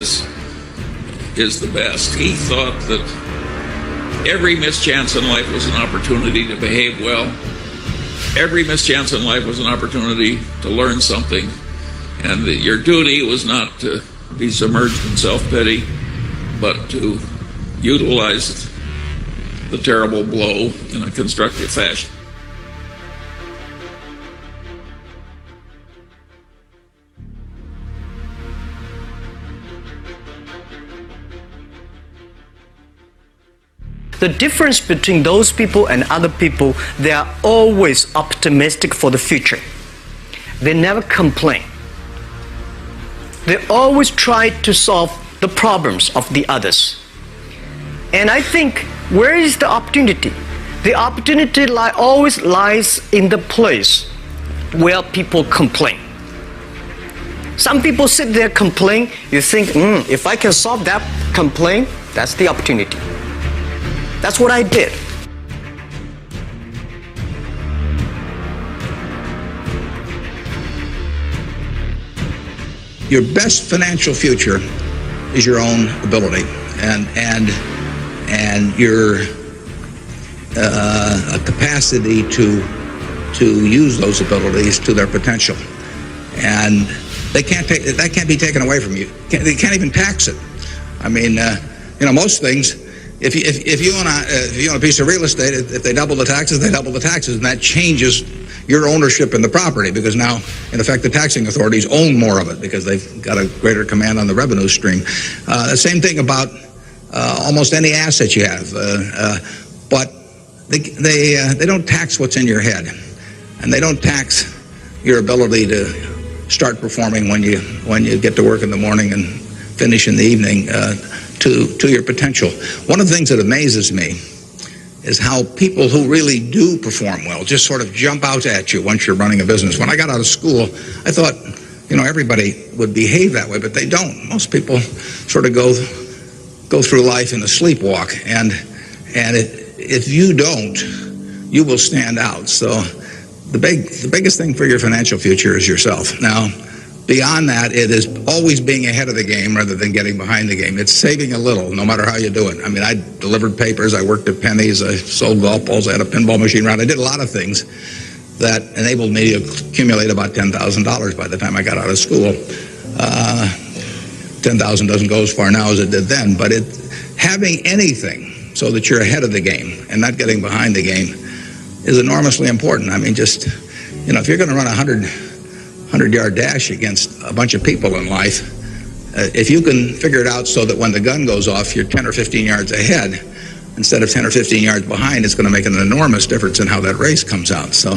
is the best. He thought that every mischance in life was an opportunity to behave well. Every mischance in life was an opportunity to learn something, and that your duty was not to be submerged in self-pity, but to utilize the terrible blow in a constructive fashion. The difference between those people and other people, they are always optimistic for the future. They never complain. They always try to solve the problems of the others. And I think, where is the opportunity? The opportunity always lies in the place where people complain. Some people sit there complain, you think, if I can solve that complaint, that's the opportunity. That's what I did. Your best financial future is your own ability and your capacity to use those abilities to their potential. And that can't be taken away from you. They can't even tax it. I mean, most things. If you own a piece of real estate, if they double the taxes, they double the taxes, and that changes your ownership in the property, because now, in effect, the taxing authorities own more of it because they've got a greater command on the revenue stream. The same thing about almost any asset you have, but they don't tax what's in your head, and they don't tax your ability to start performing when you get to work in the morning and finish in the evening. To your potential. One of the things that amazes me is how people who really do perform well just sort of jump out at you once you're running a business. When I got out of school, I thought, everybody would behave that way, but they don't. Most people sort of go through life in a sleepwalk, and if you don't, you will stand out. So the biggest thing for your financial future is yourself. Now, beyond that, it is always being ahead of the game rather than getting behind the game. It's saving a little, no matter how you do it. I mean, I delivered papers, I worked at Penny's, I sold golf balls, I had a pinball machine around. I did a lot of things that enabled me to accumulate about $10,000 by the time I got out of school. 10,000 doesn't go as far now as it did then, but having anything so that you're ahead of the game and not getting behind the game is enormously important. I mean, just, if you're going to run a 100-yard dash against a bunch of people in life, if you can figure it out so that when the gun goes off, you're 10 or 15 yards ahead instead of 10 or 15 yards behind, it's going to make an enormous difference in how that race comes out. So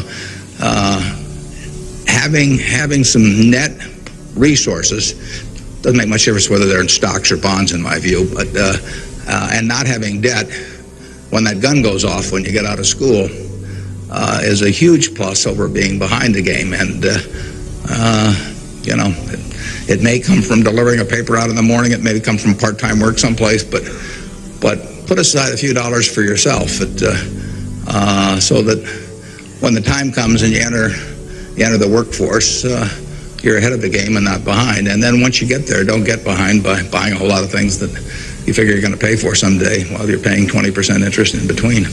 having some net resources doesn't make much difference whether they're in stocks or bonds, in my view, but and not having debt when that gun goes off when you get out of school is a huge plus over being behind the game. And it may come from delivering a paper out in the morning. It may come from part-time work someplace, but put aside a few dollars for yourself, so that when the time comes and you enter the workforce, you're ahead of the game and not behind. And then once you get there, don't get behind by buying a whole lot of things that you figure you're going to pay for someday while you're paying 20% interest in between.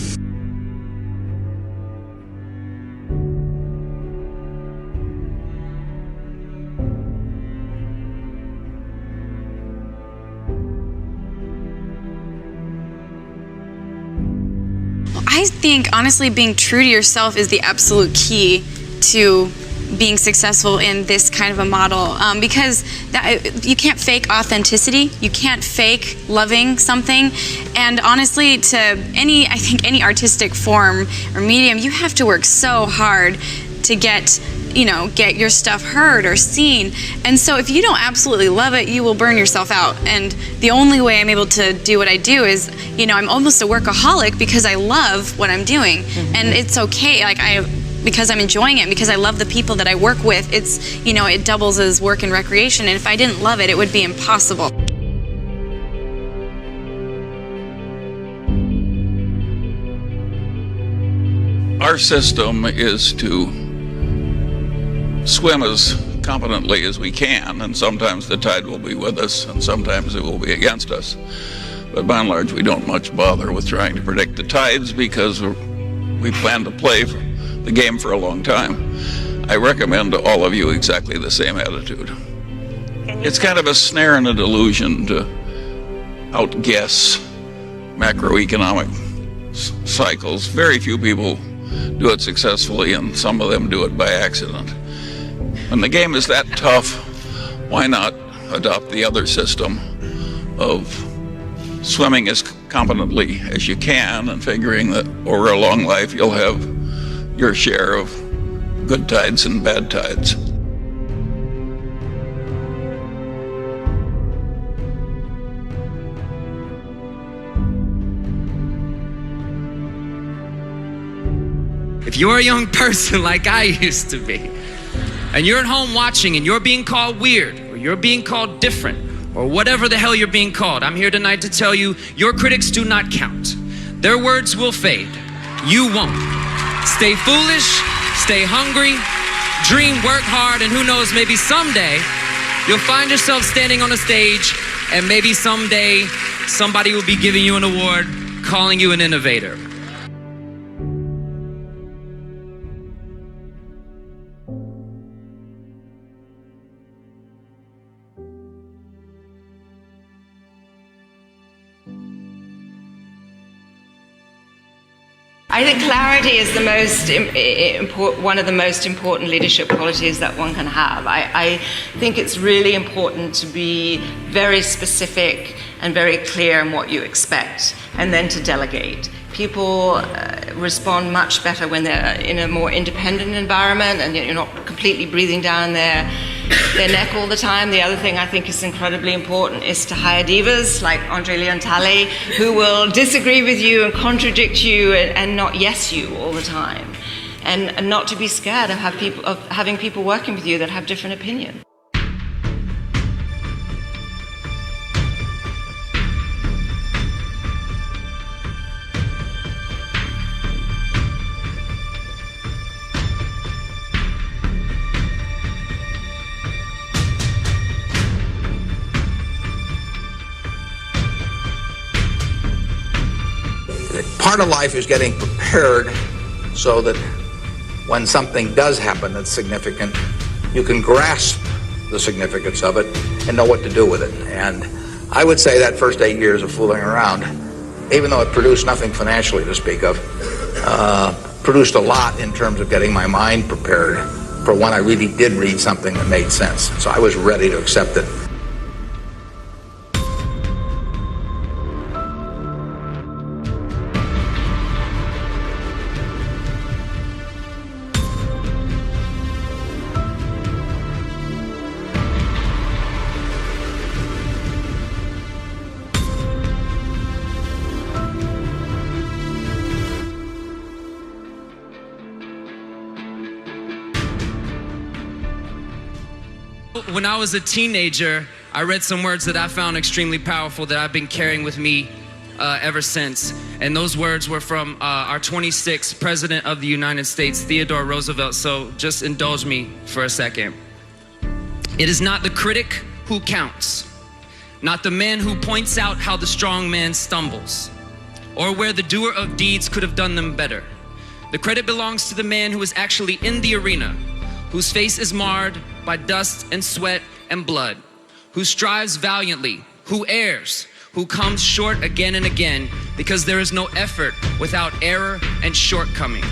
I think, honestly, being true to yourself is the absolute key to being successful in this kind of a model, because you can't fake authenticity. You can't fake loving something. And honestly, I think any artistic form or medium, you have to work so hard to get your stuff heard or seen. And so if you don't absolutely love it, you will burn yourself out. And the only way I'm able to do what I do is, I'm almost a workaholic because I love what I'm doing. Mm-hmm. And it's okay, because I'm enjoying it, because I love the people that I work with. It's, it doubles as work and recreation. And if I didn't love it, it would be impossible. Our system is to swim as competently as we can, and sometimes the tide will be with us, and sometimes it will be against us. But by and large, we don't much bother with trying to predict the tides because we plan to play the game for a long time. I recommend to all of you exactly the same attitude. It's kind of a snare and a delusion to outguess macroeconomic cycles. Very few people do it successfully, and some of them do it by accident. When the game is that tough, why not adopt the other system of swimming as competently as you can and figuring that over a long life you'll have your share of good tides and bad tides. If you're a young person like I used to be, and you're at home watching and you're being called weird, or you're being called different, or whatever the hell you're being called, I'm here tonight to tell you, your critics do not count. Their words will fade. You won't. Stay foolish, stay hungry, dream, work hard, and who knows, maybe someday you'll find yourself standing on a stage, and maybe someday somebody will be giving you an award, calling you an innovator. I think clarity is the one of the most important leadership qualities that one can have. I think it's really important to be very specific and very clear in what you expect, and then to delegate. People respond much better when they're in a more independent environment and you're not completely breathing down their neck all the time. The other thing I think is incredibly important is to hire divas like Andre Leontali, who will disagree with you and contradict you and not yes you all the time. And not to be scared of having people working with you that have different opinions. Part of life is getting prepared so that when something does happen that's significant, you can grasp the significance of it and know what to do with it. And I would say that first 8 years of fooling around, even though it produced nothing financially to speak of, produced a lot in terms of getting my mind prepared for when I really did read something that made sense. So I was ready to accept it. When I was a teenager, I read some words that I found extremely powerful that I've been carrying with me ever since. And those words were from our 26th President of the United States, Theodore Roosevelt. So just indulge me for a second. It is not the critic who counts, not the man who points out how the strong man stumbles, or where the doer of deeds could have done them better. The credit belongs to the man who is actually in the arena, whose face is marred by dust and sweat and blood, who strives valiantly, who errs, who comes short again and again, because there is no effort without error and shortcoming,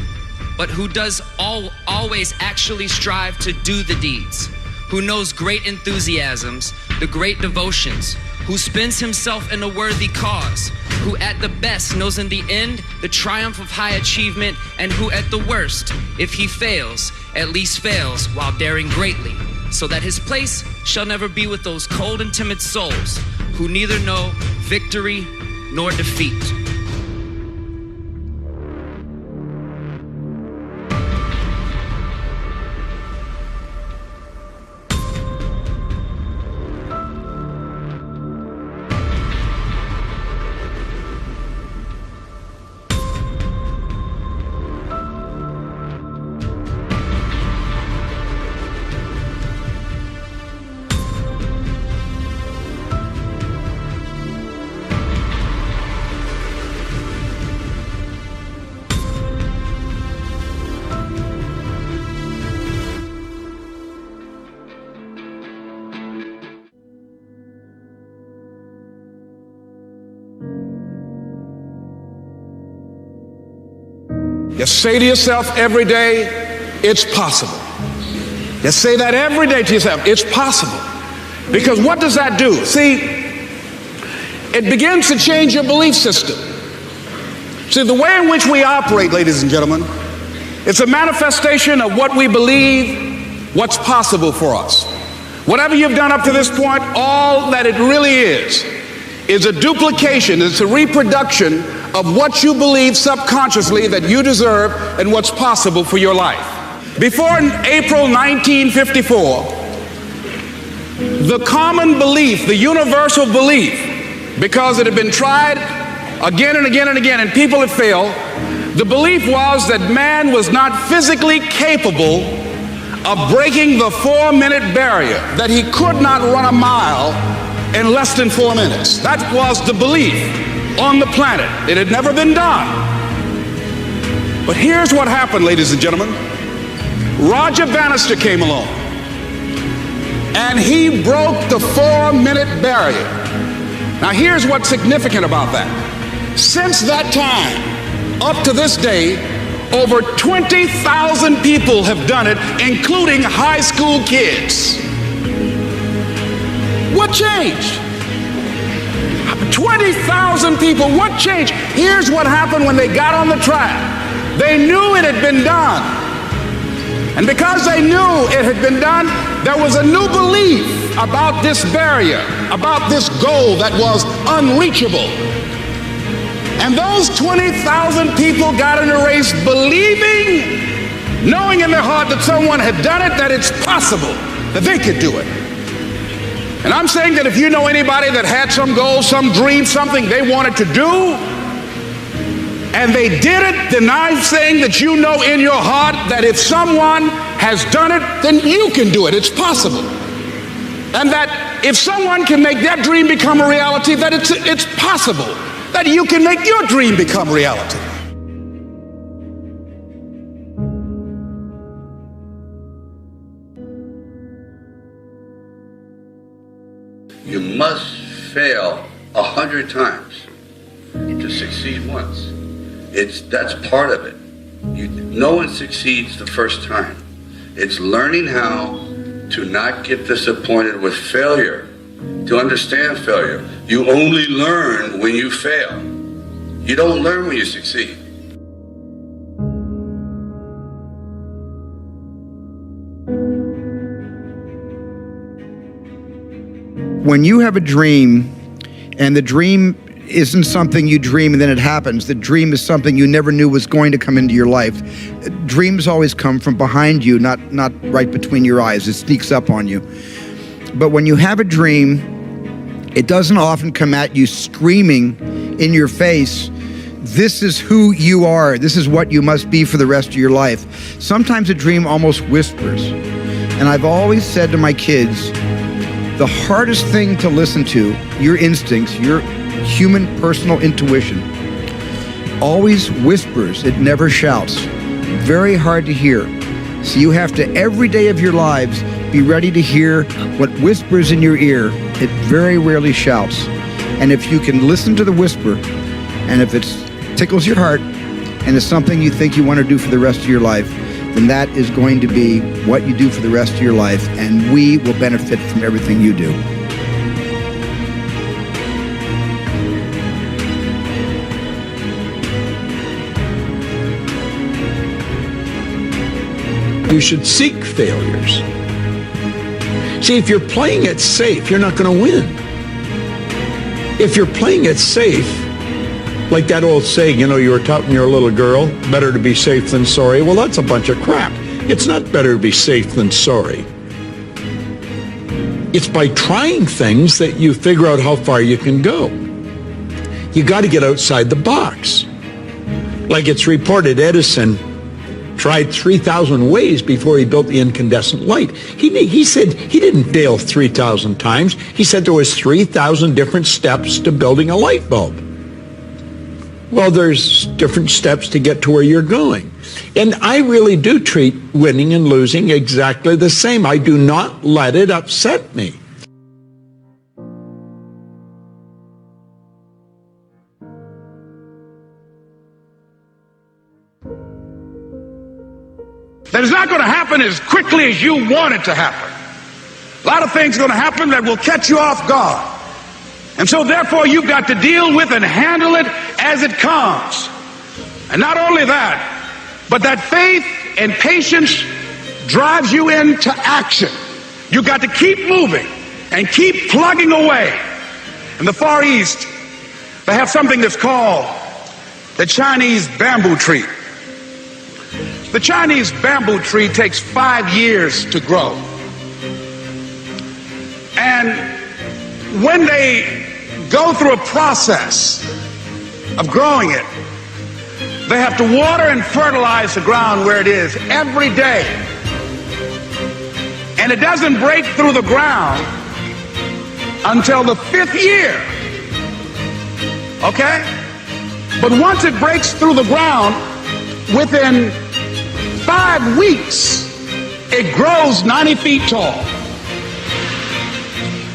but who does always actually strive to do the deeds, who knows great enthusiasms, the great devotions, who spends himself in a worthy cause, who at the best knows in the end the triumph of high achievement, and who at the worst, if he fails, at least fails while daring greatly, so that his place shall never be with those cold and timid souls who neither know victory nor defeat. Just say to yourself every day, it's possible. Just say that every day to yourself, it's possible. Because what does that do? See, it begins to change your belief system. See, the way in which we operate, ladies and gentlemen, it's a manifestation of what we believe, what's possible for us. Whatever you've done up to this point, all that it really is a duplication, it's a reproduction of what you believe subconsciously that you deserve and what's possible for your life. Before April 1954, the common belief, the universal belief, because it had been tried again and again and again and people had failed, the belief was that man was not physically capable of breaking the 4-minute barrier, that he could not run a mile in less than 4 minutes. That was the belief on the planet. It had never been done. But here's what happened, ladies and gentlemen. Roger Bannister came along, and he broke the 4-minute barrier. Now here's what's significant about that. Since that time, up to this day, over 20,000 people have done it, including high school kids. What changed? 20,000 people, what changed? Here's what happened when they got on the track. They knew it had been done. And because they knew it had been done, there was a new belief about this barrier, about this goal that was unreachable. And those 20,000 people got in a race believing, knowing in their heart that someone had done it, that it's possible, that they could do it. And I'm saying that if you know anybody that had some goal, some dream, something they wanted to do, and they did it, then I'm saying that you know in your heart that if someone has done it, then you can do it. It's possible. And that if someone can make that dream become a reality, that it's possible that you can make your dream become reality. You must fail 100 times to succeed once. That's part of it. No one succeeds the first time. It's learning how to not get disappointed with failure, to understand failure. You only learn when you fail. You don't learn when you succeed. When you have a dream, and the dream isn't something you dream and then it happens, the dream is something you never knew was going to come into your life. Dreams always come from behind you, not right between your eyes. It sneaks up on you. But when you have a dream, it doesn't often come at you screaming in your face, this is who you are, this is what you must be for the rest of your life. Sometimes a dream almost whispers. And I've always said to my kids, the hardest thing to listen to, your instincts, your human personal intuition, always whispers, it never shouts. Very hard to hear. So you have to, every day of your lives, be ready to hear what whispers in your ear. It very rarely shouts. And if you can listen to the whisper, and if it tickles your heart, and it's something you think you want to do for the rest of your life, then that is going to be what you do for the rest of your life, and we will benefit from everything you do. You should seek failures. See, if you're playing it safe, you're not going to win. If you're playing it safe, like that old saying, you know, you were taught when you were a little girl, better to be safe than sorry. Well, that's a bunch of crap. It's not better to be safe than sorry. It's by trying things that you figure out how far you can go. You got to get outside the box. Like it's reported, Edison tried 3,000 ways before he built the incandescent light. He said he didn't fail 3,000 times. He said there was 3,000 different steps to building a light bulb. Well, there's different steps to get to where you're going. And I really do treat winning and losing exactly the same. I do not let it upset me. that it's not going to happen as quickly as you want it to happen. A lot of things are going to happen that will catch you off guard. And so therefore you've got to deal with and handle it as it comes. And not only that, but that faith and patience drives you into action. You've got to keep moving and keep plugging away. In the Far East, they have something that's called the Chinese bamboo tree. The Chinese bamboo tree takes 5 years to grow. And when they go through a process of growing it, they have to water and fertilize the ground where it is every day. And it doesn't break through the ground until the 5th year. Okay? But once it breaks through the ground, within 5 weeks, it grows 90 feet tall.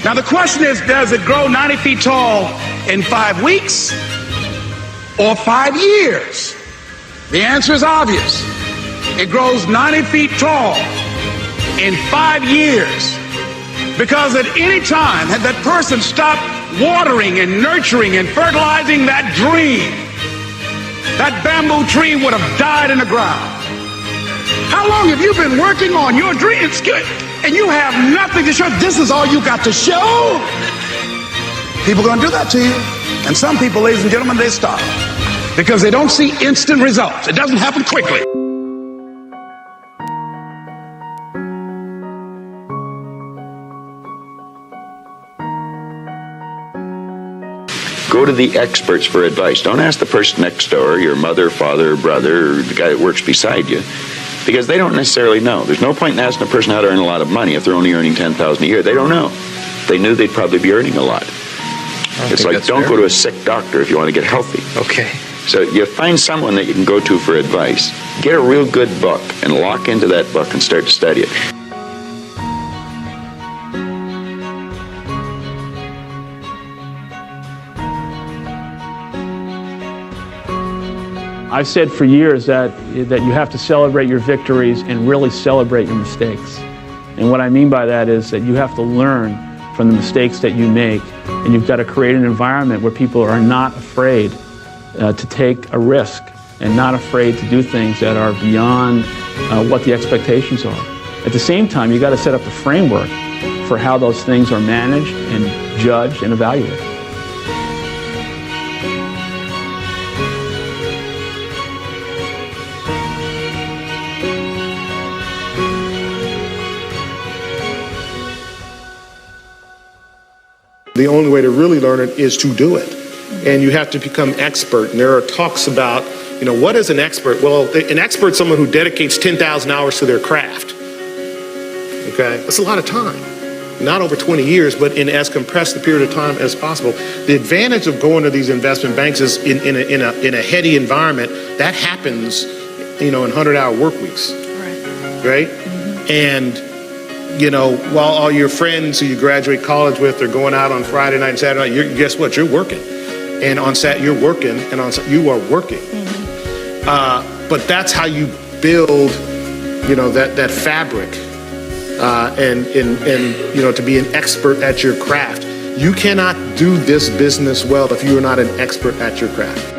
Now the question is, does it grow 90 feet tall in 5 weeks or 5 years? The answer is obvious. It grows 90 feet tall in 5 years. Because at any time, had that person stopped watering and nurturing and fertilizing that dream, that bamboo tree would have died in the ground. How long have you been working on your dream? It's good. And you have nothing to show. This is all you got to show. People are going to do that to you. And some people, ladies and gentlemen, they stop because they don't see instant results. It doesn't happen quickly. Go to the experts for advice. Don't ask the person next door, your mother, father, brother, or the guy that works beside you, because they don't necessarily know. There's no point in asking a person how to earn a lot of money if they're only earning $10,000 a year. They don't know. If they knew, they'd probably be earning a lot. It's like, don't go to a sick doctor if you want to get healthy. Okay. So you find someone that you can go to for advice. Get a real good book and lock into that book and start to study it. I've said for years that you have to celebrate your victories and really celebrate your mistakes. And what I mean by that is that you have to learn from the mistakes that you make, and you've got to create an environment where people are not afraid to take a risk and not afraid to do things that are beyond what the expectations are. At the same time, you've got to set up a framework for how those things are managed and judged and evaluated. The only way to really learn it is to do it. And you have to become expert. And there are talks about, what is an expert? Well, an expert is someone who dedicates 10,000 hours to their craft. Okay? That's a lot of time. Not over 20 years, but in as compressed a period of time as possible. The advantage of going to these investment banks is in a heady environment, that happens, in 100-hour work weeks. Right? Mm-hmm. And while all your friends who you graduate college with are going out on Friday night and Saturday night, guess what? You're working. And on Saturday, you're working, and on Saturday, you are working. Mm-hmm. But that's how you build, that fabric, and to be an expert at your craft. You cannot do this business well if you are not an expert at your craft.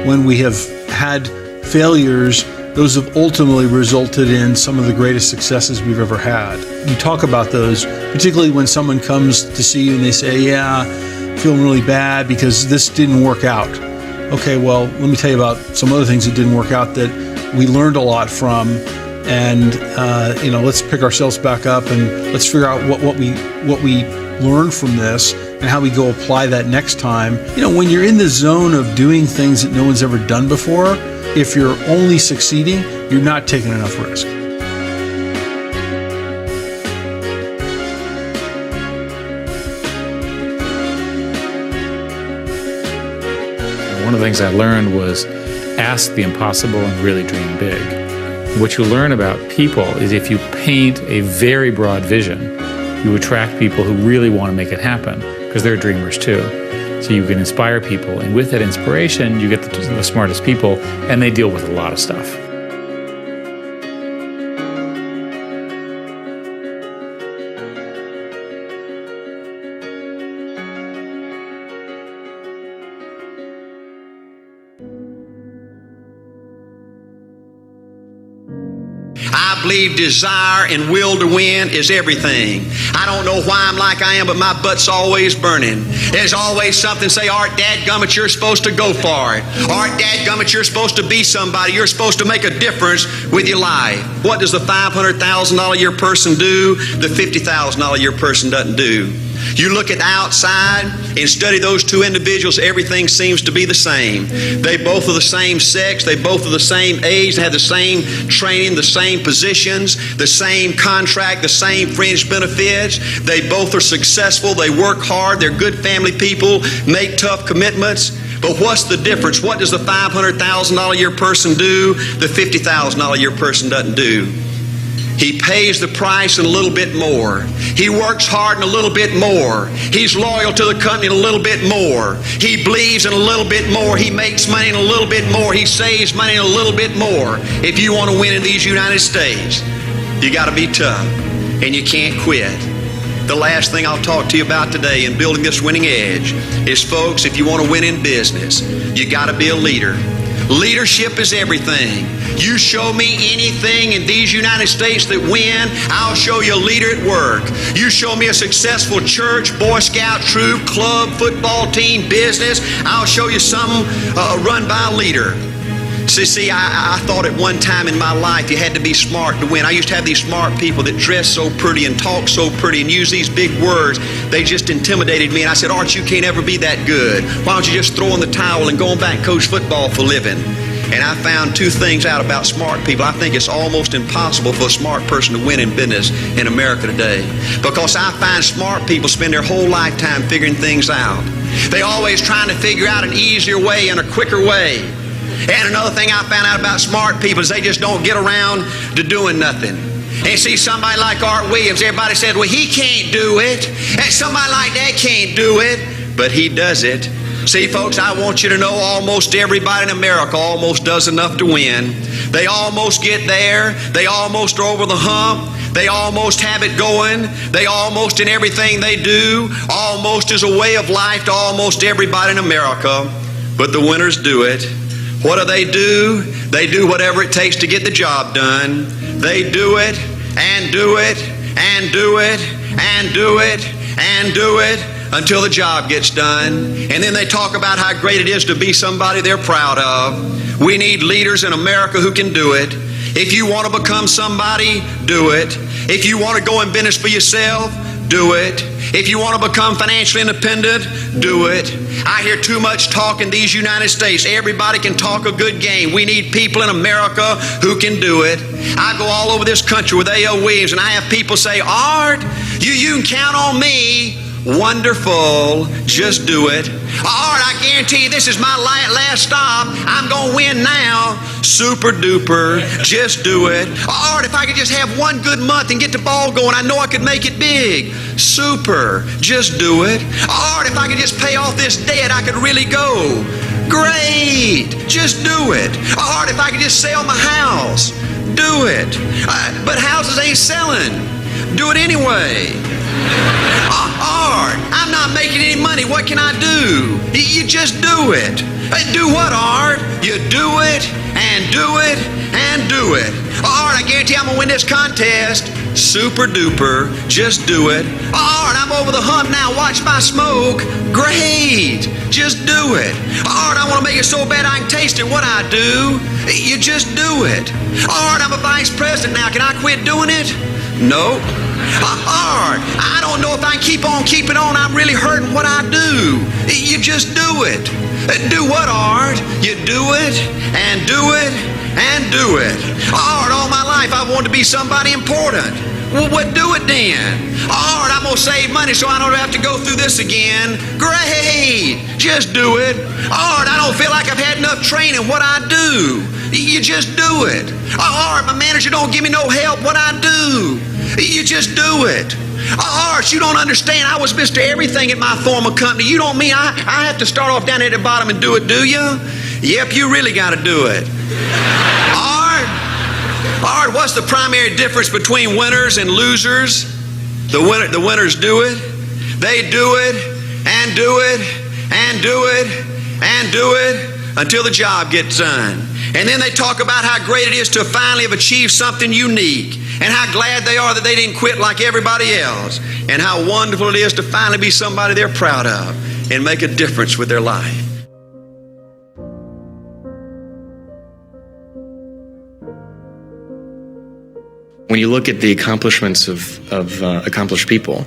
When we have had failures, those have ultimately resulted in some of the greatest successes we've ever had. You talk about those, particularly when someone comes to see you and they say, yeah, feeling really bad because this didn't work out. Okay, well, let me tell you about some other things that didn't work out that we learned a lot from, and let's pick ourselves back up and let's figure out what we learned from this and how we go apply that next time. When you're in the zone of doing things that no one's ever done before, if you're only succeeding, you're not taking enough risk. One of the things I learned was ask the impossible and really dream big. What you learn about people is if you paint a very broad vision, you attract people who really want to make it happen. because they're dreamers too. So you can inspire people, and with that inspiration, you get the smartest people, and they deal with a lot of stuff. I believe desire and will to win is everything. I don't know why I'm like I am, but my butt's always burning. There's always something say, Art, dadgummit, you're supposed to go for it. Art, dadgummit, you're supposed to be somebody. You're supposed to make a difference with your life. What does the $500,000 a year person do? The $50,000 a year person doesn't do. You look at the outside and study those two individuals, everything seems to be the same. They both are the same sex, they both are the same age, they have the same training, the same positions, the same contract, the same fringe benefits. They both are successful, they work hard, they're good family people, make tough commitments. But what's the difference? What does the $500,000 a year person do? The $50,000 a year person doesn't do. He pays the price and a little bit more. He works hard and a little bit more. He's loyal to the company and a little bit more. He believes in a little bit more. He makes money and a little bit more. He saves money and a little bit more. If you want to win in these United States, you got to be tough and you can't quit. The last thing I'll talk to you about today in building this winning edge is, folks, if you want to win in business, you got to be a leader. Leadership is everything. You show me anything in these United States that win, I'll show you a leader at work. You show me a successful church, Boy Scout troop, club, football team, business, I'll show you something run by a leader. See, I thought at one time in my life you had to be smart to win. I used to have these smart people that dress so pretty and talk so pretty and use these big words. They just intimidated me, and I said, Art, you can't ever be that good. Why don't you just throw in the towel and go on back and coach football for a living? And I found two things out about smart people. I think it's almost impossible for a smart person to win in business in America today, because I find smart people spend their whole lifetime figuring things out. They always trying to figure out an easier way and a quicker way. And another thing I found out about smart people is they just don't get around to doing nothing. And see, somebody like Art Williams, everybody said, well, he can't do it. And somebody like that can't do it, but he does it. See, folks, I want you to know almost everybody in America almost does enough to win. They almost get there. They almost are over the hump. They almost have it going. They almost, in everything they do, almost is a way of life to almost everybody in America. But the winners do it. What do? They do whatever it takes to get the job done. They do it and do it and do it and do it and do it until the job gets done. And then they talk about how great it is to be somebody they're proud of. We need leaders in America who can do it. If you want to become somebody, do it. If you want to go in business for yourself, do it. If you want to become financially independent, do it. I hear too much talk in these United States. Everybody can talk a good game. We need people in America who can do it. I go all over this country with A.L. Williams, and I have people say, Art, you can count on me. Wonderful. Just do it. Art, I guarantee you this is my last stop. I'm going to win now. Super duper. Just do it. Art, if I could just have one good month and get the ball going, I know I could make it big. Super. Just do it. Art, if I could just pay off this debt, I could really go. Great. Just do it. Art, if I could just sell my house. Do it. But houses ain't selling. Do it anyway. Art, I'm not making any money. What can I do? You just do it. Do what, Art? You do it and do it and do it. Art, I guarantee I'm going to win this contest. Super duper. Just do it. Art, I'm over the hump now. Watch my smoke. Great. Just do it. Art, I want to make it so bad I can taste it. What I do? You just do it. Art, I'm a vice president now. Can I quit doing it? No. Art, I don't know if I can keep on keeping on. I'm really hurting. What I do? You just do it. Do what, Art? You do it and do it and do it. Art, all my life I wanted to be somebody important. Well, what do it then? Art, I'm going to save money so I don't have to go through this again. Great. Just do it. Art, I don't feel like I've had enough training. What I do? You just do it. Art, my manager don't give me no help. What I do? You just do it. Oh, Art, you don't understand. I was Mr. Everything at my former company. You don't mean I have to start off down at the bottom and do it, do you? Yep, you really got to do it. Art, what's the primary difference between winners and losers? The winners do it. They do it and do it and do it and do it until the job gets done. And then they talk about how great it is to finally have achieved something unique and how glad they are that they didn't quit like everybody else and how wonderful it is to finally be somebody they're proud of and make a difference with their life. When you look at the accomplishments of accomplished people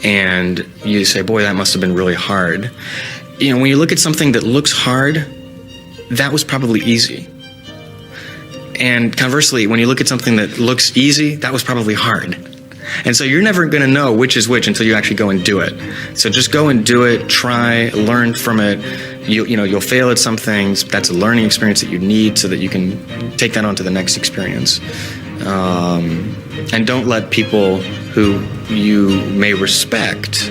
and you say, boy, that must have been really hard. You know, when you look at something that looks hard, that was probably easy. And conversely, when you look at something that looks easy, that was probably hard. And so you're never going to know which is which until you actually go and do it. So just go and do it, try, learn from it. You'll fail at some things. That's a learning experience that you need so that you can take that on to the next experience. And don't let people who you may respect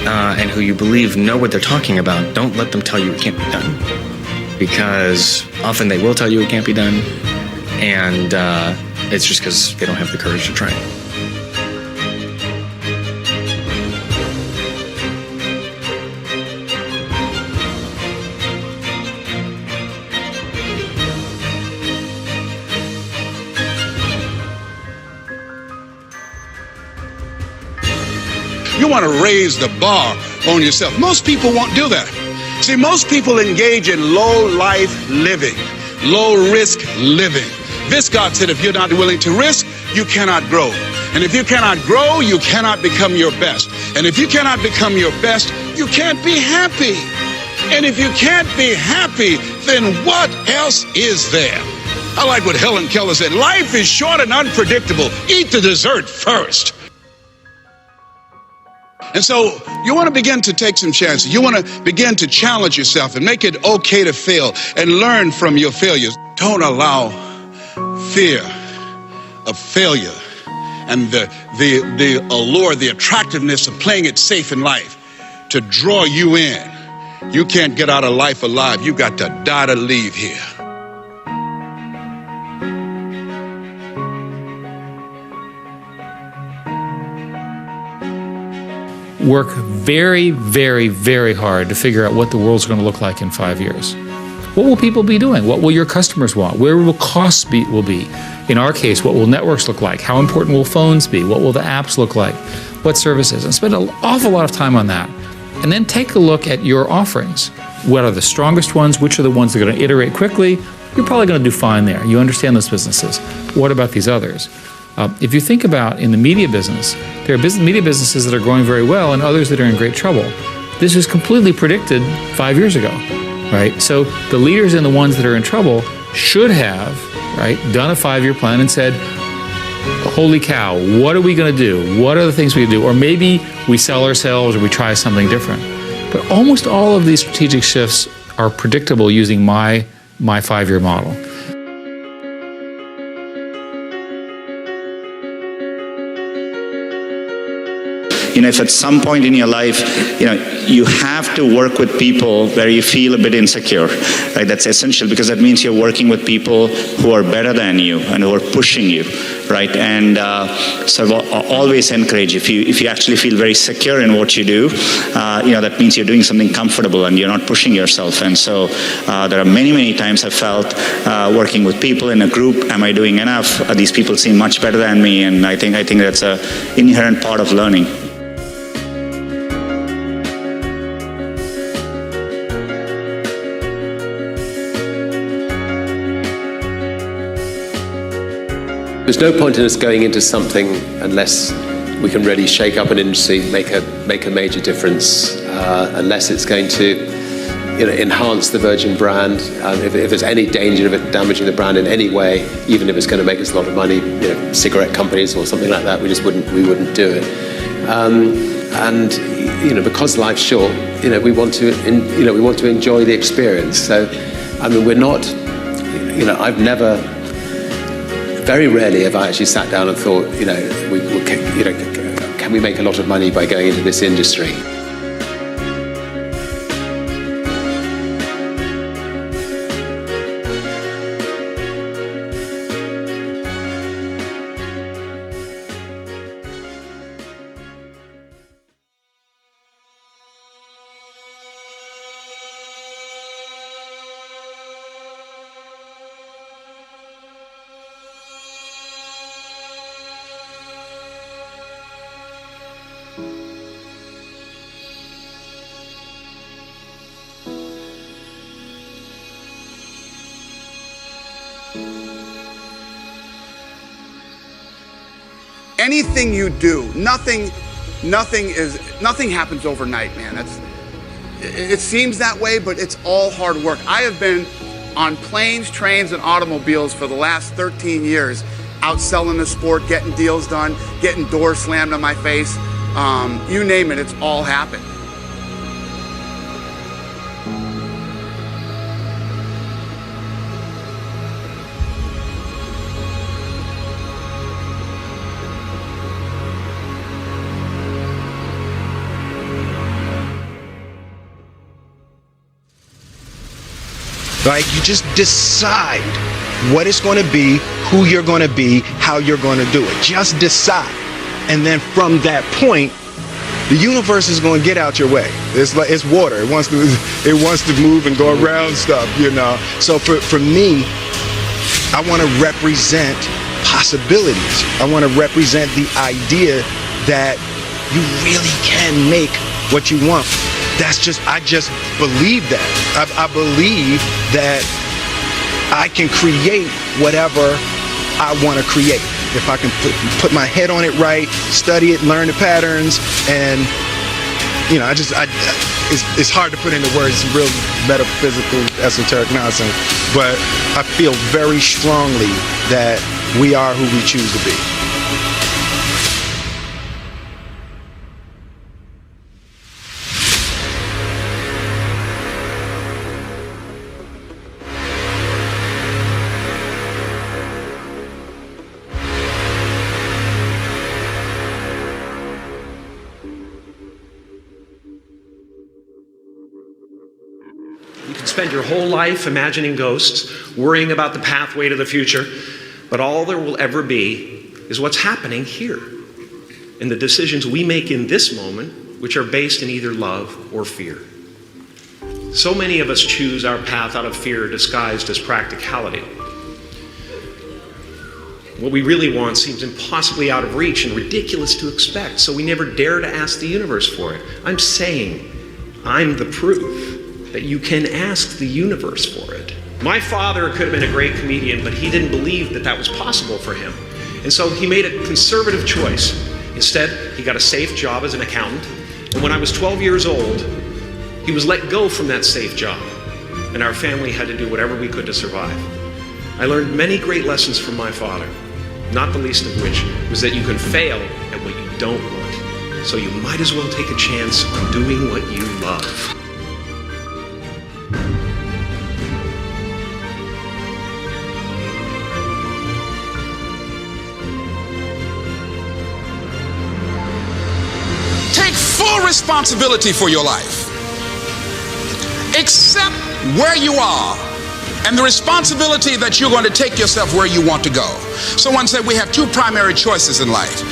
and who you believe know what they're talking about, don't let them tell you it can't be done. Because often they will tell you it can't be done, and it's just because they don't have the courage to try it. You want to raise the bar on yourself. Most people won't do that. See, most people engage in low-life living, low-risk living. Viscott said if you're not willing to risk, you cannot grow. And if you cannot grow, you cannot become your best. And if you cannot become your best, you can't be happy. And if you can't be happy, then what else is there? I like what Helen Keller said. Life is short and unpredictable. Eat the dessert first. And so you want to begin to take some chances. You want to begin to challenge yourself and make it okay to fail and learn from your failures. Don't allow fear of failure and the allure, the attractiveness of playing it safe in life to draw you in. You can't get out of life alive. You got to die to leave here. Work very, very, very hard to figure out what the world's going to look like in 5 years. What will people be doing? What will your customers want? Where will costs will be? In our case, what will networks look like? How important will phones be? What will the apps look like? What services? And spend an awful lot of time on that. And then take a look at your offerings. What are the strongest ones? Which are the ones that are going to iterate quickly? You're probably going to do fine there. You understand those businesses. What about these others? If you think about in the media business, there are media businesses that are growing very well and others that are in great trouble. This was completely predicted 5 years ago, right? So the leaders in the ones that are in trouble should have, right, done a 5-year plan and said, holy cow, what are we going to do? What are the things we can do? Or maybe we sell ourselves or we try something different. But almost all of these strategic shifts are predictable using my 5-year model. You know, if at some point in your life, you have to work with people where you feel a bit insecure, right? That's essential because that means you're working with people who are better than you and who are pushing you, right? And so always encourage, if you actually feel very secure in what you do, that means you're doing something comfortable and you're not pushing yourself. And so there are many times I've felt working with people in a group, am I doing enough? These people seem much better than me, and I think that's an inherent part of learning. There's no point in us going into something unless we can really shake up an industry, make a major difference, unless it's going to enhance the Virgin brand. If there's any danger of it damaging the brand in any way, even if it's going to make us a lot of money, cigarette companies or something like that, we wouldn't do it. And because life's short, we want to enjoy the experience. So, I mean, we're not, very rarely have I actually sat down and thought, can we make a lot of money by going into this industry? Anything you do, nothing happens overnight, man. It seems that way, but it's all hard work. I have been on planes, trains, and automobiles for the last 13 years, out selling the sport, getting deals done, getting doors slammed on my face. You name it, it's all happened. Right? You just decide what it's going to be, who you're going to be, how you're going to do it. Just decide. And then from that point, the universe is going to get out your way. It's like it's water. It wants to move and go around stuff, you know. So for me, I want to represent possibilities. I want to represent the idea that you really can make what you want. I just believe that. I believe that I can create whatever I want to create. If I can put my head on it right, study it, learn the patterns, and you know, it's hard to put into words, some real metaphysical, esoteric nonsense, but I feel very strongly that we are who we choose to be. Spend your whole life imagining ghosts, worrying about the pathway to the future, but all there will ever be is what's happening here, and the decisions we make in this moment, which are based in either love or fear. So many of us choose our path out of fear disguised as practicality. What we really want seems impossibly out of reach and ridiculous to expect, so we never dare to ask the universe for it. I'm saying I'm the proof that you can ask the universe for it. My father could have been a great comedian, but he didn't believe that that was possible for him. And so he made a conservative choice. Instead, he got a safe job as an accountant. And when I was 12 years old, he was let go from that safe job. And our family had to do whatever we could to survive. I learned many great lessons from my father, not the least of which was that you can fail at what you don't want. So you might as well take a chance on doing what you love. Full responsibility for your life. Accept where you are and the responsibility that you're going to take yourself where you want to go. Someone said we have two primary choices in life.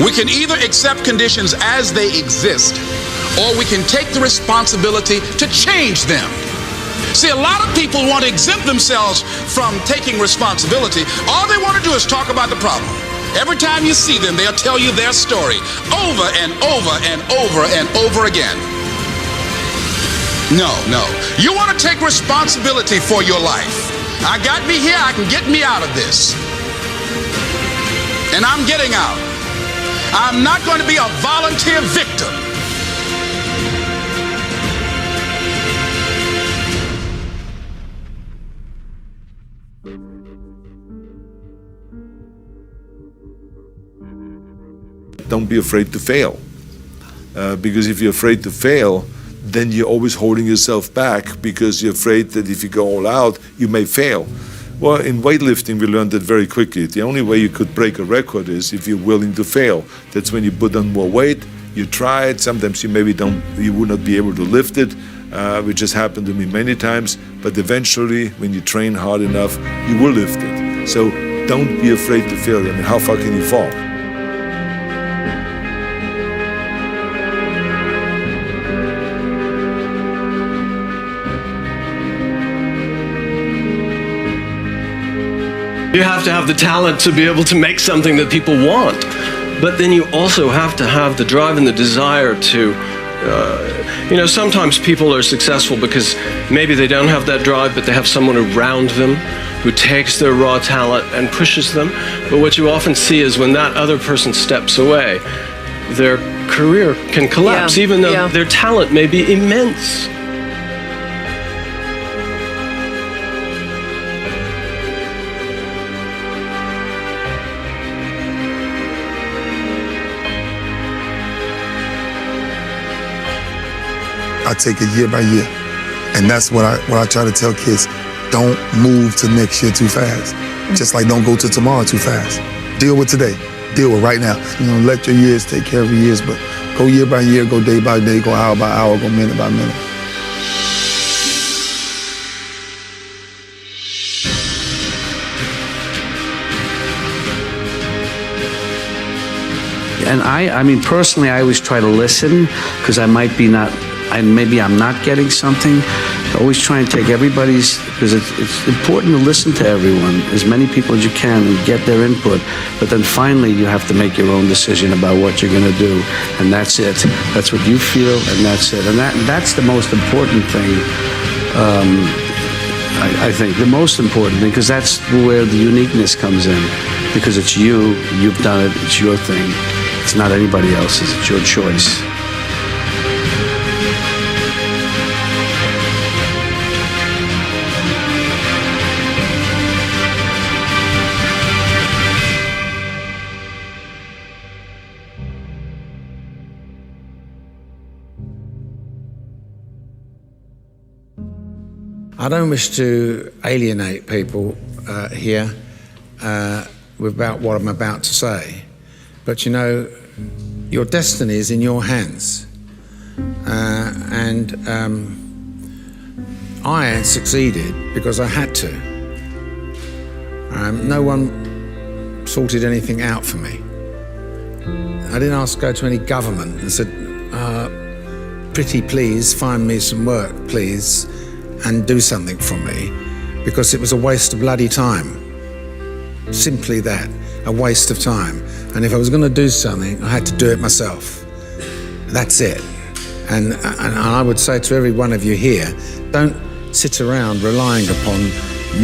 We can either accept conditions as they exist, or we can take the responsibility to change them. See, a lot of people want to exempt themselves from taking responsibility. All they want to do is talk about the problem. Every time you see them, they'll tell you their story over and over and over and over again. No. You want to take responsibility for your life. I got me here, I can get me out of this. And I'm getting out. I'm not going to be a volunteer victim. Don't be afraid to fail. Because if you're afraid to fail, then you're always holding yourself back because you're afraid that if you go all out, you may fail. Well, in weightlifting, we learned that very quickly. The only way you could break a record is if you're willing to fail. That's when you put on more weight, you try it. Sometimes you you would not be able to lift it, which has happened to me many times. But eventually, when you train hard enough, you will lift it. So don't be afraid to fail. I mean, how far can you fall? You have to have the talent to be able to make something that people want. But then you also have to have the drive and the desire to, sometimes people are successful because maybe they don't have that drive, but they have someone around them who takes their raw talent and pushes them. But what you often see is when that other person steps away, their career can collapse, even though their talent may be immense. I take it year by year. And that's what I try to tell kids. Don't move to next year too fast. Just like don't go to tomorrow too fast. Deal with today. Deal with right now. Let your years take care of your years, but go year by year, go day by day, go hour by hour, go minute by minute. And I mean, personally, I always try to listen because maybe I'm not getting something. I always try and take everybody's, because it's important to listen to everyone, as many people as you can, and get their input. But then finally, you have to make your own decision about what you're going to do, and that's it. That's what you feel, and that's it. And that's the most important thing. I think the most important thing, because that's where the uniqueness comes in, because it's you've done it, it's your thing. It's not anybody else's, it's your choice. I don't wish to alienate people here about what I'm about to say, but your destiny is in your hands, and I succeeded because I had to. No one sorted anything out for me. I didn't ask to go to any government and said, pretty please find me some work, please, and do something for me, because it was a waste of bloody time. Simply that, a waste of time. And if I was going to do something, I had to do it myself. That's it. And I would say to every one of you here, don't sit around relying upon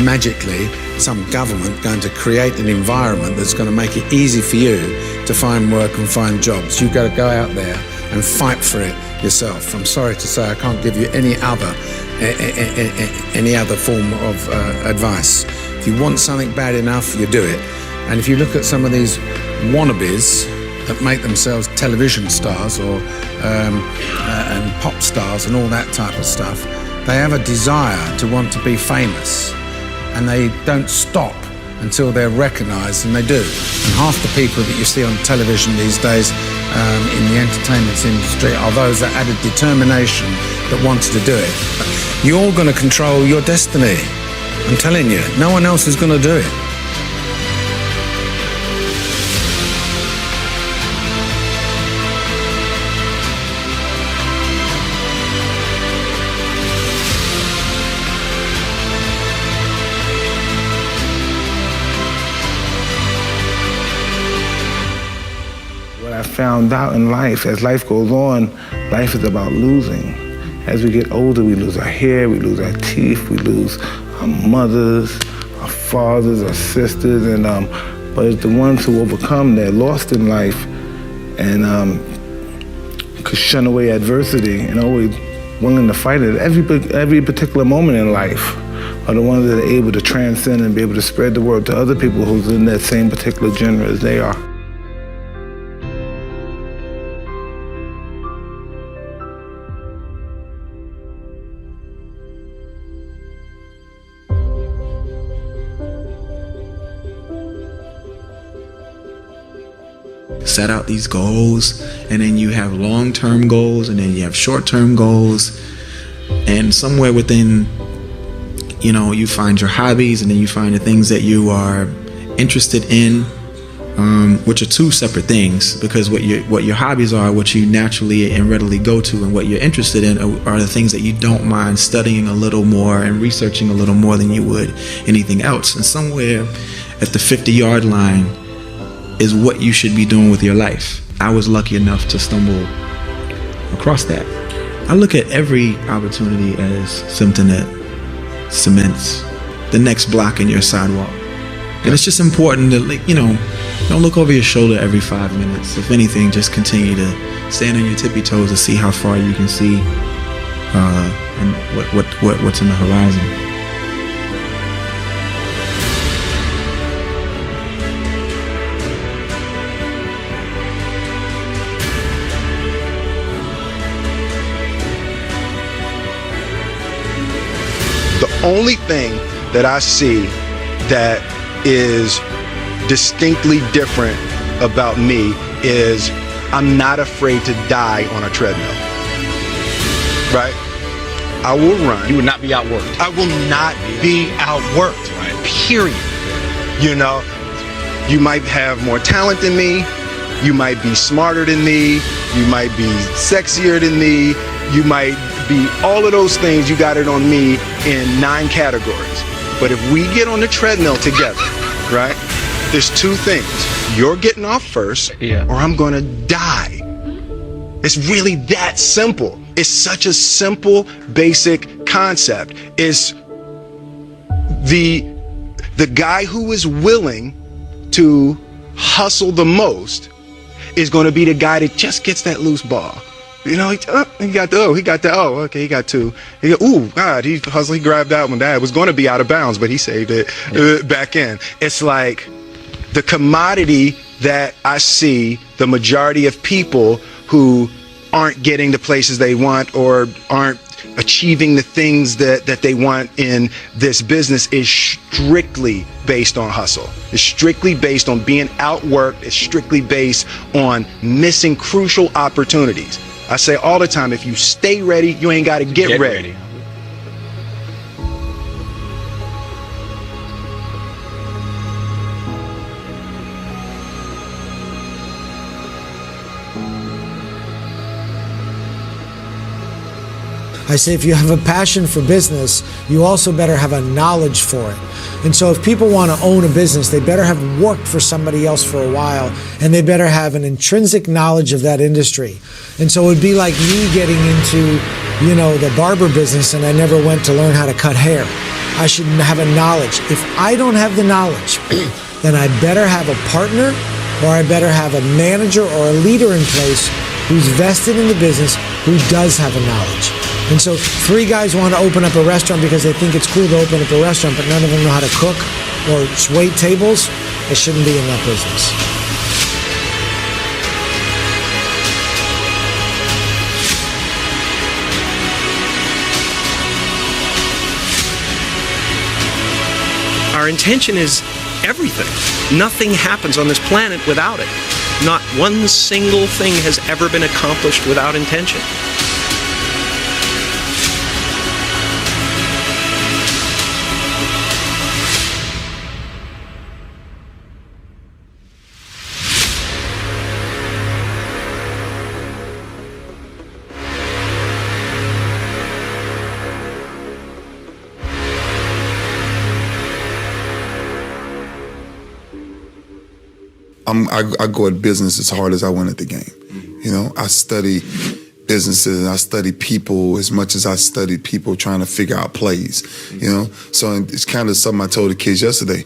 magically some government going to create an environment that's going to make it easy for you to find work and find jobs. You've got to go out there and fight for it yourself. I'm sorry to say I can't give you any other form of advice. If you want something bad enough, you do it. And if you look at some of these wannabes that make themselves television stars or and pop stars and all that type of stuff, they have a desire to want to be famous, and they don't stop until they're recognized, and they do. And half the people that you see on television these days in the entertainment industry are those that had a determination that wanted to do it. You're going to control your destiny. I'm telling you, no one else is going to do it. What I found out in life, as life goes on, life is about losing. As we get older, we lose our hair, we lose our teeth, we lose our mothers, our fathers, our sisters, and but it's the ones who overcome, they're lost in life and could shun away adversity and always willing to fight it. Every particular moment in life are the ones that are able to transcend and be able to spread the word to other people who's in that same particular genre as they are. set out these goals, and then you have long-term goals, and then you have short-term goals, and somewhere within, you find your hobbies, and then you find the things that you are interested in, which are two separate things, because what your hobbies are, what you naturally and readily go to, and what you're interested in are the things that you don't mind studying a little more and researching a little more than you would anything else. And somewhere at the 50-yard line is what you should be doing with your life. I was lucky enough to stumble across that. I look at every opportunity as something that cements the next block in your sidewalk. And it's just important to, don't look over your shoulder every 5 minutes. If anything, just continue to stand on your tippy toes to see how far you can see and what's in the horizon. The only thing that I see that is distinctly different about me is I'm not afraid to die on a treadmill. Right? I will run. You would not be outworked. I will not be outworked. Right. Period. You might have more talent than me. You might be smarter than me. You might be sexier than me. You might be all of those things. You got it on me in 9 categories. But if we get on the treadmill together, right, there's 2 things. You're getting off first, or I'm going to die. It's really that simple. It's such a simple, basic concept. It's the guy who is willing to hustle the most is going to be the guy that just gets that loose ball. He got he got 2. He hustled, he grabbed that one. That was going to be out of bounds, but he saved it back in. It's like the commodity that I see the majority of people who aren't getting the places they want or aren't achieving the things that they want in this business is strictly based on hustle. It's strictly based on being outworked. It's strictly based on missing crucial opportunities. I say all the time, if you stay ready, you ain't got to get ready. I say if you have a passion for business, you also better have a knowledge for it. And so if people want to own a business, they better have worked for somebody else for a while, and they better have an intrinsic knowledge of that industry. And so it would be like me getting into, the barber business, and I never went to learn how to cut hair. I should have a knowledge. If I don't have the knowledge, then I better have a partner, or I better have a manager or a leader in place who's vested in the business, who does have a knowledge. And so 3 guys want to open up a restaurant because they think it's cool to open up a restaurant, but none of them know how to cook or wait tables. They shouldn't be in that business. Our intention is everything. Nothing happens on this planet without it. Not one single thing has ever been accomplished without intention. I go at business as hard as I went at the game. I study businesses and I study people as much as I studied people trying to figure out plays, So it's kind of something I told the kids yesterday,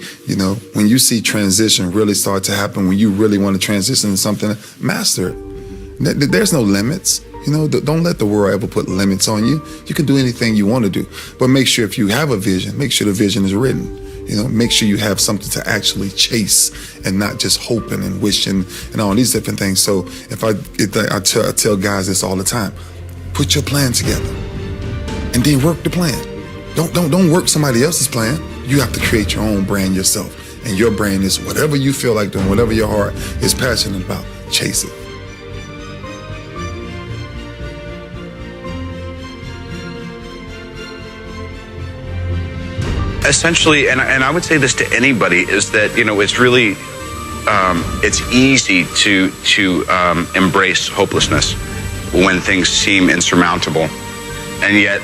when you see transition really start to happen, when you really want to transition into something, master it. There's no limits. Don't let the world ever put limits on you. You can do anything you want to do, but make sure if you have a vision, make sure the vision is written. Make sure you have something to actually chase and not just hoping and wishing and all these different things. So I tell guys this all the time, put your plan together and then work the plan. Don't work somebody else's plan. You have to create your own brand yourself. And your brand is whatever you feel like doing, whatever your heart is passionate about. chase it. Essentially, and I would say this to anybody, is that, you know, it's really, it's easy to embrace hopelessness when things seem insurmountable. And yet,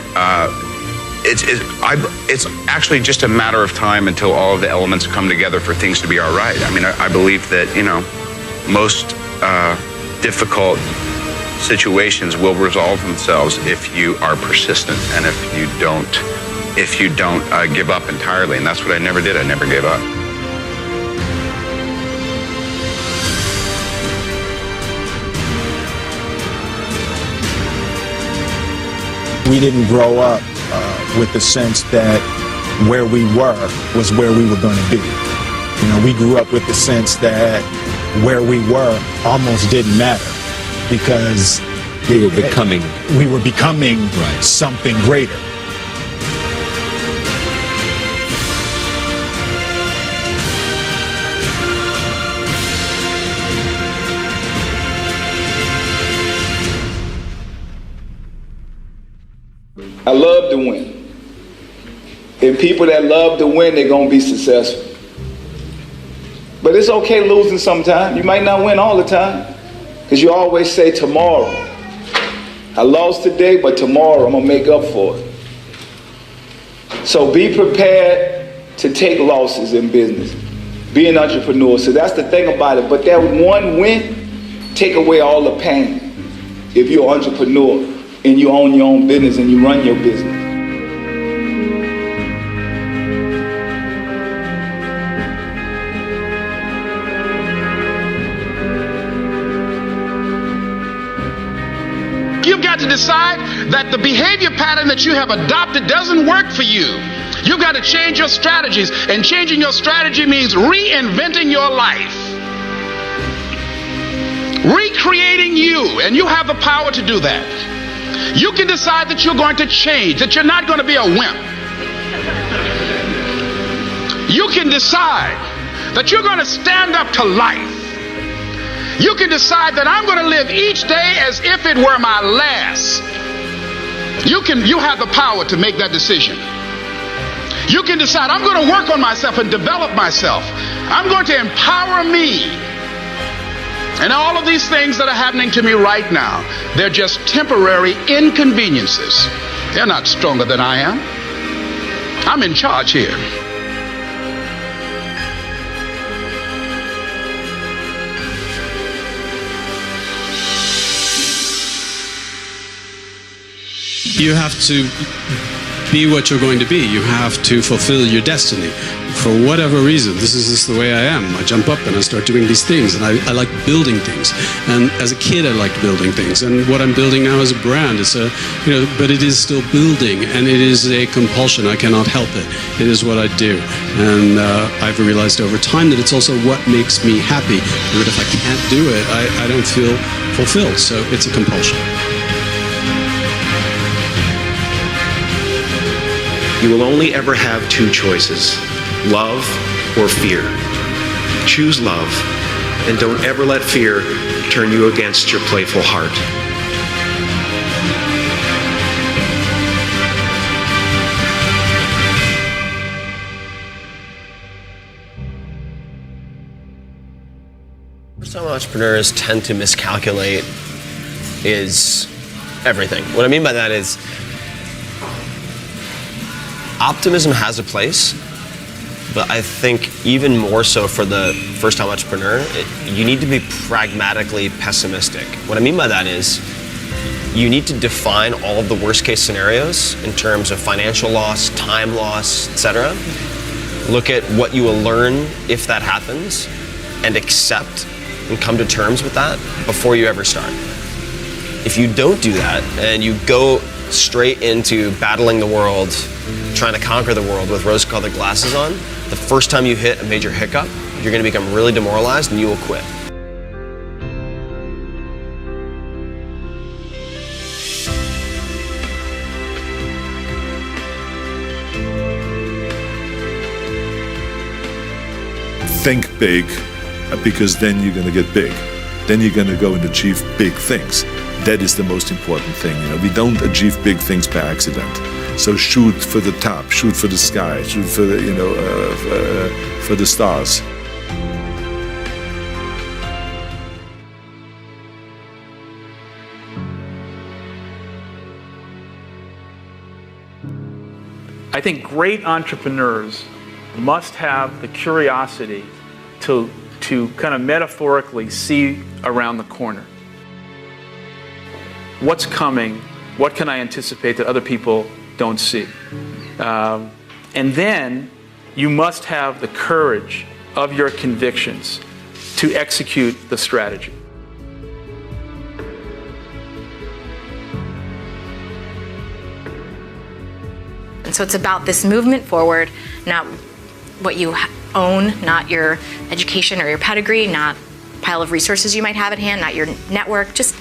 it's actually just a matter of time until all of the elements come together for things to be all right. I mean, I believe that, you know, most difficult situations will resolve themselves if you are persistent and if you don't give up entirely. And that's what I never did. I never gave up. We didn't grow up with the sense that where we were was where we were going to be. You know, we grew up with the sense that where we were almost didn't matter because we were becoming something greater. I love to win. And people that love to win, they're going to be successful. But it's okay losing sometimes. You might not win all the time. Because you always say tomorrow. I lost today, but tomorrow I'm going to make up for it. So be prepared to take losses in business. Be an entrepreneur. So that's the thing about it. But that one win, take away all the pain. If you're an entrepreneur and you own your own business and you run your business. You've got to decide that the behavior pattern that you have adopted doesn't work for you. You've got to change your strategies, and changing your strategy means reinventing your life. Recreating you, and you have the power to do that. You can decide that you're going to change, that you're not going to be a wimp. You can decide that you're going to stand up to life. You can decide that I'm going to live each day as if it were my last. You have the power to make that decision. You can decide I'm going to work on myself and develop myself. I'm going to empower me. And all of these things that are happening to me right now, they're just temporary inconveniences. They're not stronger than I am. I'm in charge here. You have to be what you're going to be. You have to fulfill your destiny. For whatever reason, this is just the way I am. I jump up and I start doing these things, and I like building things. And as a kid, I liked building things. And what I'm building now is a brand. It's a, but it is still building, and it is a compulsion. I cannot help it. It is what I do. And I've realized over time that it's also what makes me happy. That if I can't do it, I don't feel fulfilled. So it's a compulsion. You will only ever have two choices, love or fear. Choose love, and don't ever let fear turn you against your playful heart. First-time entrepreneurs tend to miscalculate is everything. What I mean by that is optimism has a place, but I think even more so for the first-time entrepreneur, you need to be pragmatically pessimistic. What I mean by that is you need to define all of the worst-case scenarios in terms of financial loss, time loss, etc. Look at what you will learn if that happens and accept and come to terms with that before you ever start. If you don't do that and you go straight into battling the world, trying to conquer the world with rose-colored glasses on, the first time you hit a major hiccup, you're going to become really demoralized and you will quit. Think big, because then you're going to get big. then you're going to go and achieve big things. That is the most important thing. We don't achieve big things by accident. So shoot for the top, shoot for the sky, shoot for the, for the stars. I think great entrepreneurs must have the curiosity to kind of metaphorically see around the corner. What's coming? What can I anticipate that other people don't see? And then you must have the courage of your convictions to execute the strategy. And so it's about this movement forward, not what you own, not your education or your pedigree, not a pile of resources you might have at hand, not your network, just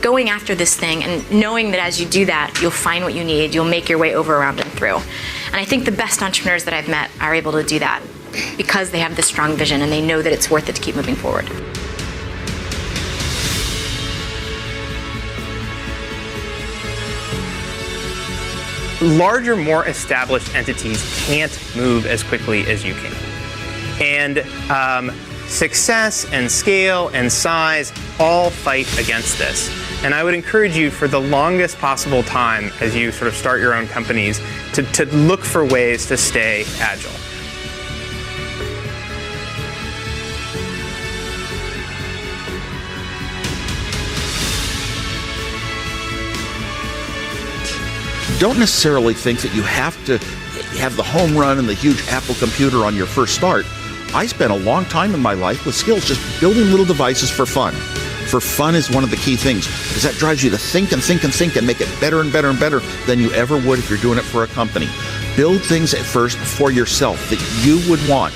going after this thing and knowing that as you do that, you'll find what you need, you'll make your way over, around, and through. And I think the best entrepreneurs that I've met are able to do that because they have this strong vision and they know that it's worth it to keep moving forward. Larger, more established entities can't move as quickly as you can. And success and scale and size all fight against this. And I would encourage you for the longest possible time as you sort of start your own companies to look for ways to stay agile. Don't necessarily think that you have to have the home run and the huge Apple computer on your first start. I spent a long time in my life with skills just building little devices for fun. For fun is one of the key things, because that drives you to think and think and think and make it better and better and better than you ever would if you're doing it for a company. Build things at first for yourself that you would want.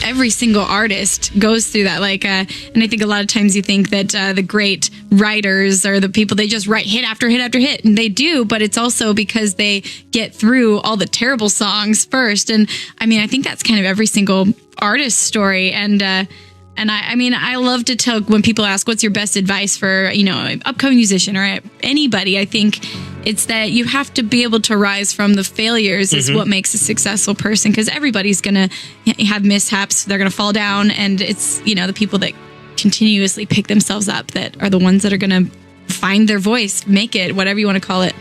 Every single artist goes through that. And I think a lot of times you think that the great writers are the people, they just write hit after hit after hit, and they do, but it's also because they get through all the terrible songs first. And I mean, I think that's kind of every single artist's story. And I love to tell when people ask, what's your best advice for, an upcoming musician or anybody? I think it's that you have to be able to rise from the failures is what makes a successful person, because everybody's going to have mishaps. They're going to fall down. And it's, the people that continuously pick themselves up that are the ones that are going to find their voice, make it, whatever you want to call it.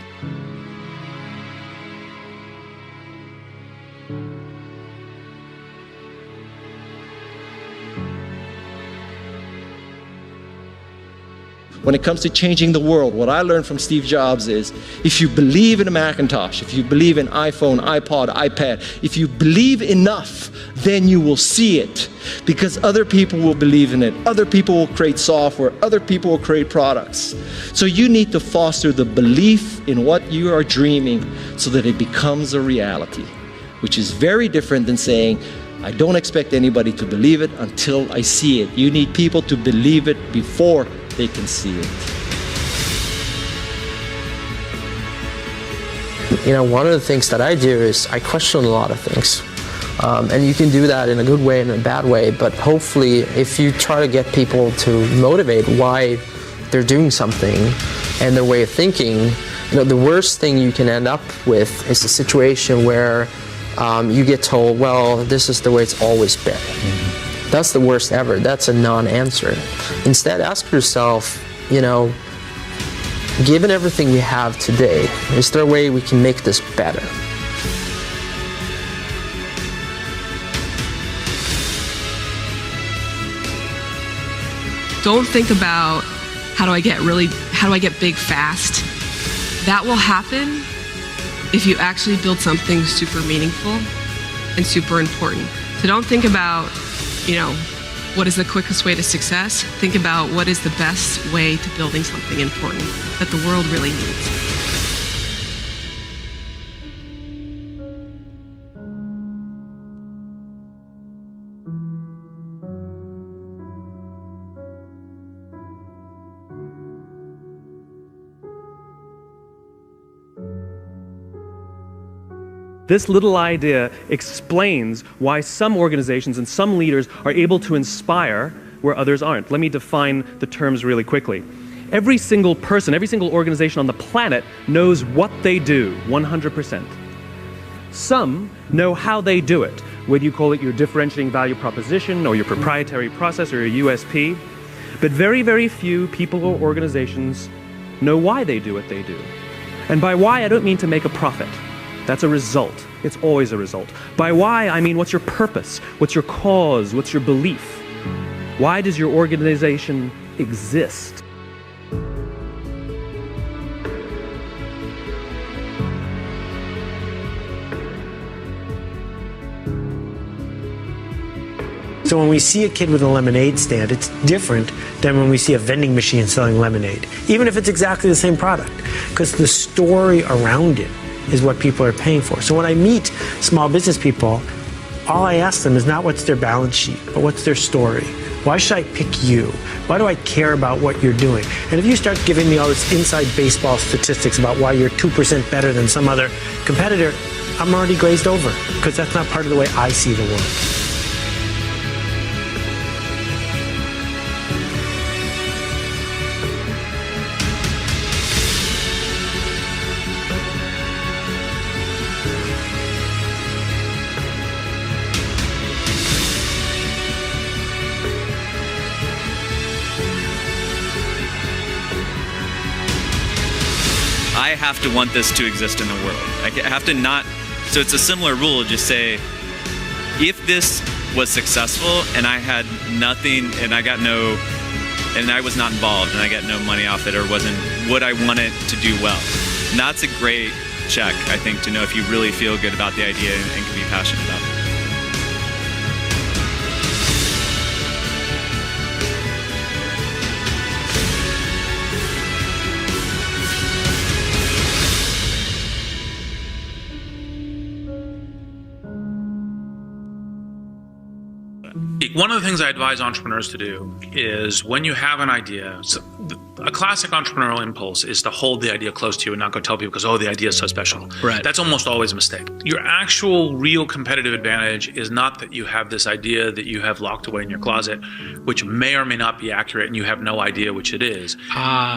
When it comes to changing the world, what I learned from Steve Jobs is, if you believe in a Macintosh, if you believe in iPhone, iPod, iPad, if you believe enough, then you will see it. Because other people will believe in it. Other people will create software. Other people will create products. So you need to foster the belief in what you are dreaming so that it becomes a reality, which is very different than saying, I don't expect anybody to believe it until I see it. You need people to believe it before they can see it. One of the things that I do is I question a lot of things. And you can do that in a good way and a bad way, but hopefully if you try to get people to motivate why they're doing something and their way of thinking, the worst thing you can end up with is a situation where you get told, well, this is the way it's always been. That's the worst ever. That's a non-answer. Instead, ask yourself, given everything we have today, is there a way we can make this better? Don't think about how do I get big fast. That will happen if you actually build something super meaningful and super important. So don't think about, what is the quickest way to success? Think about what is the best way to building something important that the world really needs. This little idea explains why some organizations and some leaders are able to inspire where others aren't. Let me define the terms really quickly. Every single person, every single organization on the planet knows what they do, 100%. Some know how they do it, whether you call it your differentiating value proposition or your proprietary process or your USP. But very, very few people or organizations know why they do what they do. And by why, I don't mean to make a profit. That's a result. It's always a result. By why, I mean what's your purpose? What's your cause? What's your belief? Why does your organization exist? So when we see a kid with a lemonade stand, it's different than when we see a vending machine selling lemonade, even if it's exactly the same product, because the story around it is what people are paying for. So when I meet small business people, all I ask them is not what's their balance sheet, but what's their story. Why should I pick you? Why do I care about what you're doing? And if you start giving me all this inside baseball statistics about why you're 2% better than some other competitor, I'm already glazed over, because that's not part of the way I see the world. I have to want this to exist in the world. I have to not, so it's a similar rule, just say, if this was successful and I had nothing and I got no, and I was not involved and I got no money off it or wasn't, would I want it to do well? And that's a great check, I think, to know if you really feel good about the idea and can be passionate about it. One of the things I advise entrepreneurs to do is when you have an idea, a classic entrepreneurial impulse is to hold the idea close to you and not go tell people because, oh, the idea is so special. Right. That's almost always a mistake. Your actual real competitive advantage is not that you have this idea that you have locked away in your closet, which may or may not be accurate and you have no idea which it is.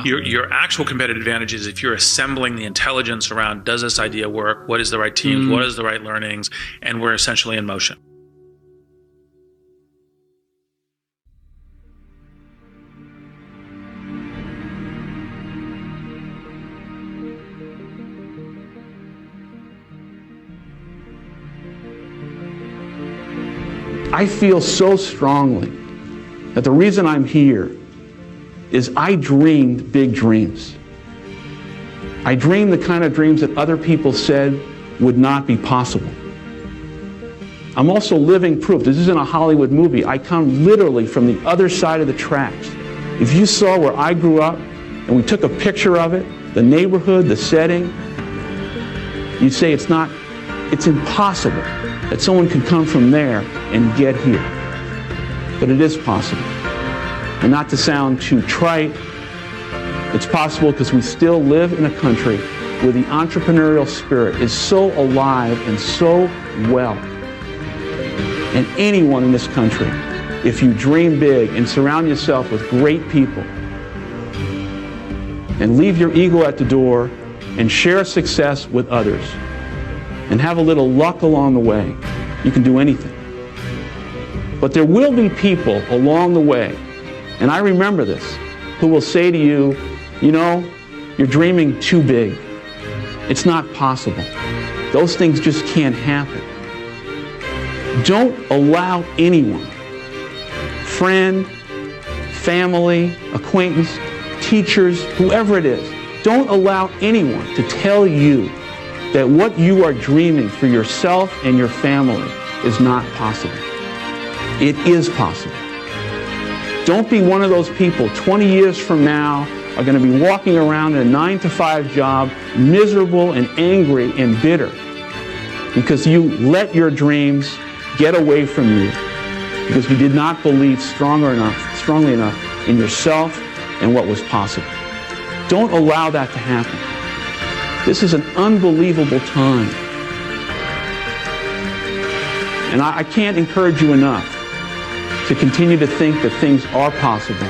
Your actual competitive advantage is if you're assembling the intelligence around, does this idea work? What is the right teams? What is the right learnings? And we're essentially in motion. I feel so strongly that the reason I'm here is I dreamed big dreams. I dreamed the kind of dreams that other people said would not be possible. I'm also living proof. This isn't a Hollywood movie. I come literally from the other side of the tracks. If you saw where I grew up and we took a picture of it, the neighborhood, the setting, you'd say it's impossible that someone could come from there and get here. But it is possible. And not to sound too trite, it's possible because we still live in a country where the entrepreneurial spirit is so alive and so well. And anyone in this country, if you dream big and surround yourself with great people and leave your ego at the door and share success with others, and have a little luck along the way, you can do anything. But there will be people along the way, and I remember this, who will say to you, you know, you're dreaming too big. It's not possible. Those things just can't happen. Don't allow anyone, friend, family, acquaintance, teachers, whoever it is, don't allow anyone to tell you that what you are dreaming for yourself and your family is not possible. It is possible. Don't be one of those people 20 years from now are going to be walking around in a 9-to-5 job, miserable and angry and bitter because you let your dreams get away from you because you did not believe strongly enough in yourself and what was possible. Don't allow that to happen. This is an unbelievable time. And I can't encourage you enough to continue to think that things are possible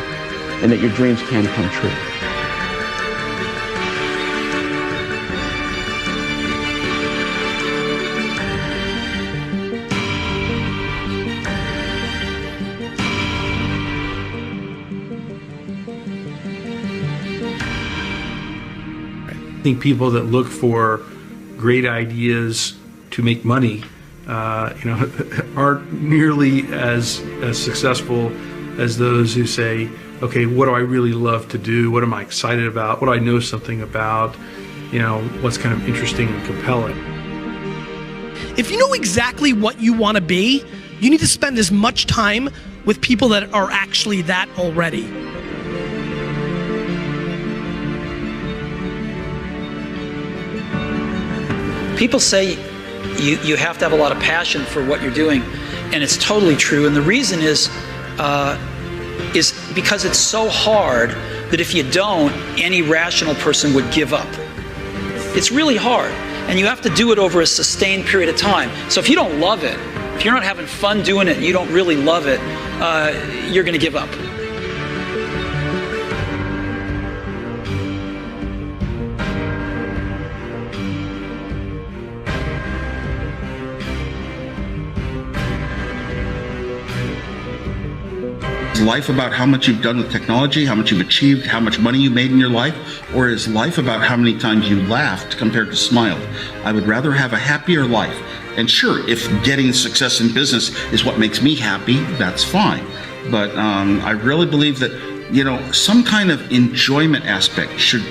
and that your dreams can come true. I think people that look for great ideas to make money, aren't nearly as successful as those who say, okay, what do I really love to do? What am I excited about? What do I know something about? What's kind of interesting and compelling? If you know exactly what you want to be, you need to spend as much time with people that are actually that already. People say you have to have a lot of passion for what you're doing, and it's totally true. And the reason is because it's so hard that if you don't, any rational person would give up. It's really hard, and you have to do it over a sustained period of time. So if you don't love it, if you're not having fun doing it and you don't really love it, you're going to give up. Is life about how much you've done with technology, how much you've achieved, how much money you made in your life? Or is life about how many times you laughed compared to smiled? I would rather have a happier life. And sure, if getting success in business is what makes me happy, that's fine. But I really believe that, some kind of enjoyment aspect should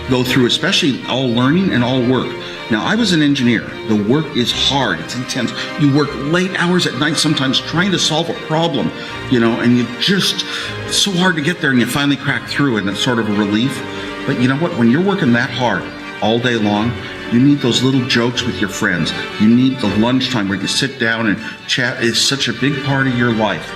go through, especially all learning and all work. Now, I was an engineer. The work is hard. It's intense. You work late hours at night sometimes trying to solve a problem, and it's so hard to get there, and you finally crack through, and it's sort of a relief. But you know what? When you're working that hard all day long, you need those little jokes with your friends. You need the lunchtime where you sit down and chat. It's such a big part of your life.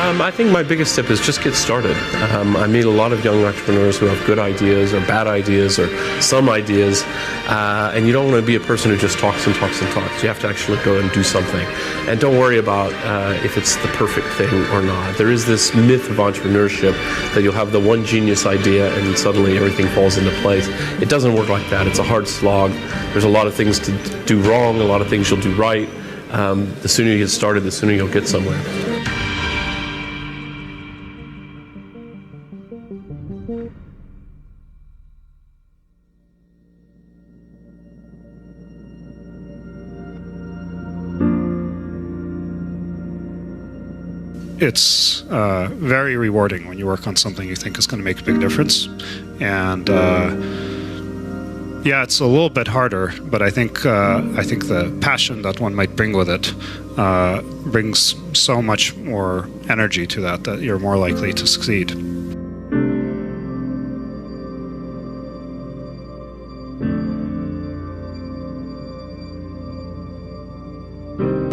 I think my biggest tip is just get started. I meet a lot of young entrepreneurs who have good ideas or bad ideas or some ideas, and you don't want to be a person who just talks and talks and talks. You have to actually go and do something. And don't worry about if it's the perfect thing or not. There is this myth of entrepreneurship that you'll have the one genius idea and suddenly everything falls into place. It doesn't work like that. It's a hard slog. There's a lot of things to do wrong, a lot of things you'll do right. The sooner you get started, the sooner you'll get somewhere. It's very rewarding when you work on something you think is going to make a big difference. And yeah, it's a little bit harder, but I think the passion that one might bring with it brings so much more energy to that you're more likely to succeed.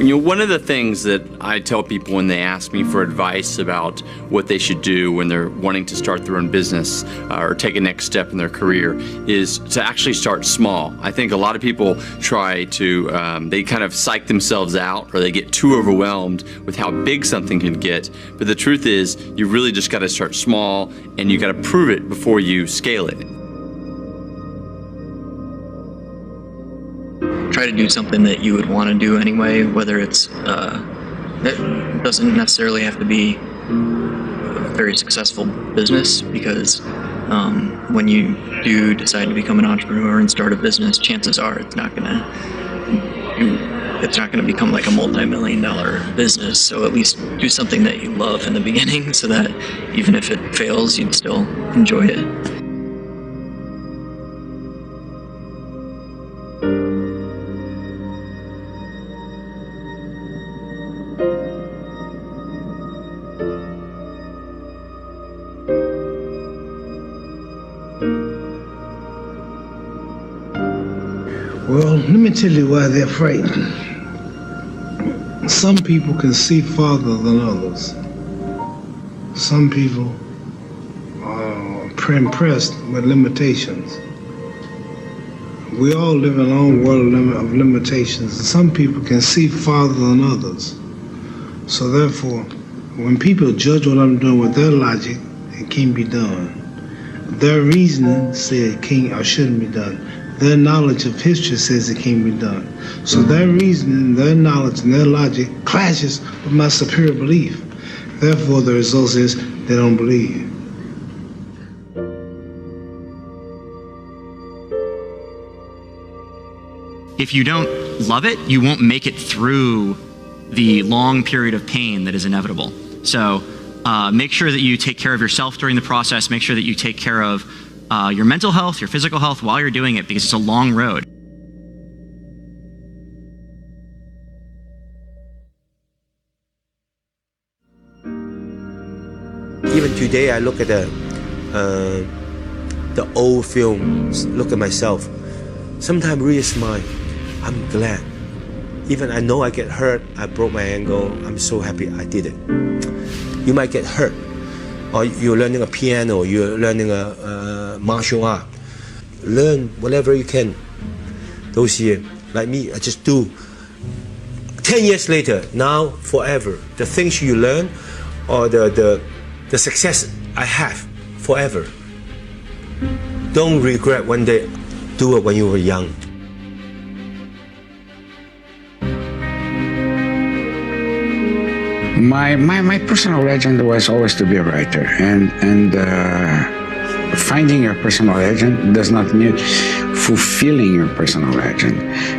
One of the things that I tell people when they ask me for advice about what they should do when they're wanting to start their own business or take a next step in their career is to actually start small. I think a lot of people try to, they kind of psych themselves out or they get too overwhelmed with how big something can get. But the truth is, you really just got to start small and you got to prove it before you scale it. Try to do something that you would want to do anyway, whether it's it doesn't necessarily have to be a very successful business, because when you do decide to become an entrepreneur and start a business, chances are it's not gonna become like a multi-million-dollar business. So at least do something that you love in the beginning, so that even if it fails, you'd still enjoy it. Well, let me tell you why they're frightened. Some people can see farther than others. Some people are impressed with limitations. We all live in our own world of limitations. Some people can see farther than others. So therefore, when people judge what I'm doing with their logic, it can't be done. Their reasoning says it can't or shouldn't be done. Their knowledge of history says it can't be done. So their reasoning, their knowledge, and their logic clashes with my superior belief. Therefore, the result is they don't believe. If you don't love it, you won't make it through the long period of pain that is inevitable. So make sure that you take care of yourself during the process. Make sure that you take care of your mental health, your physical health while you're doing it, because it's a long road. Even today, I look at the old films, look at myself. Sometimes really smile. I'm glad. Even I know I get hurt, I broke my ankle, I'm so happy I did it. You might get hurt, or you're learning a piano, you're learning a martial art. Learn whatever you can. Those years, like me, I just do. 10 years later, now, forever, the things you learn, or the success I have, forever. Don't regret one day, do it when you were young. My personal legend was always to be a writer, and finding your personal legend does not mean fulfilling your personal legend,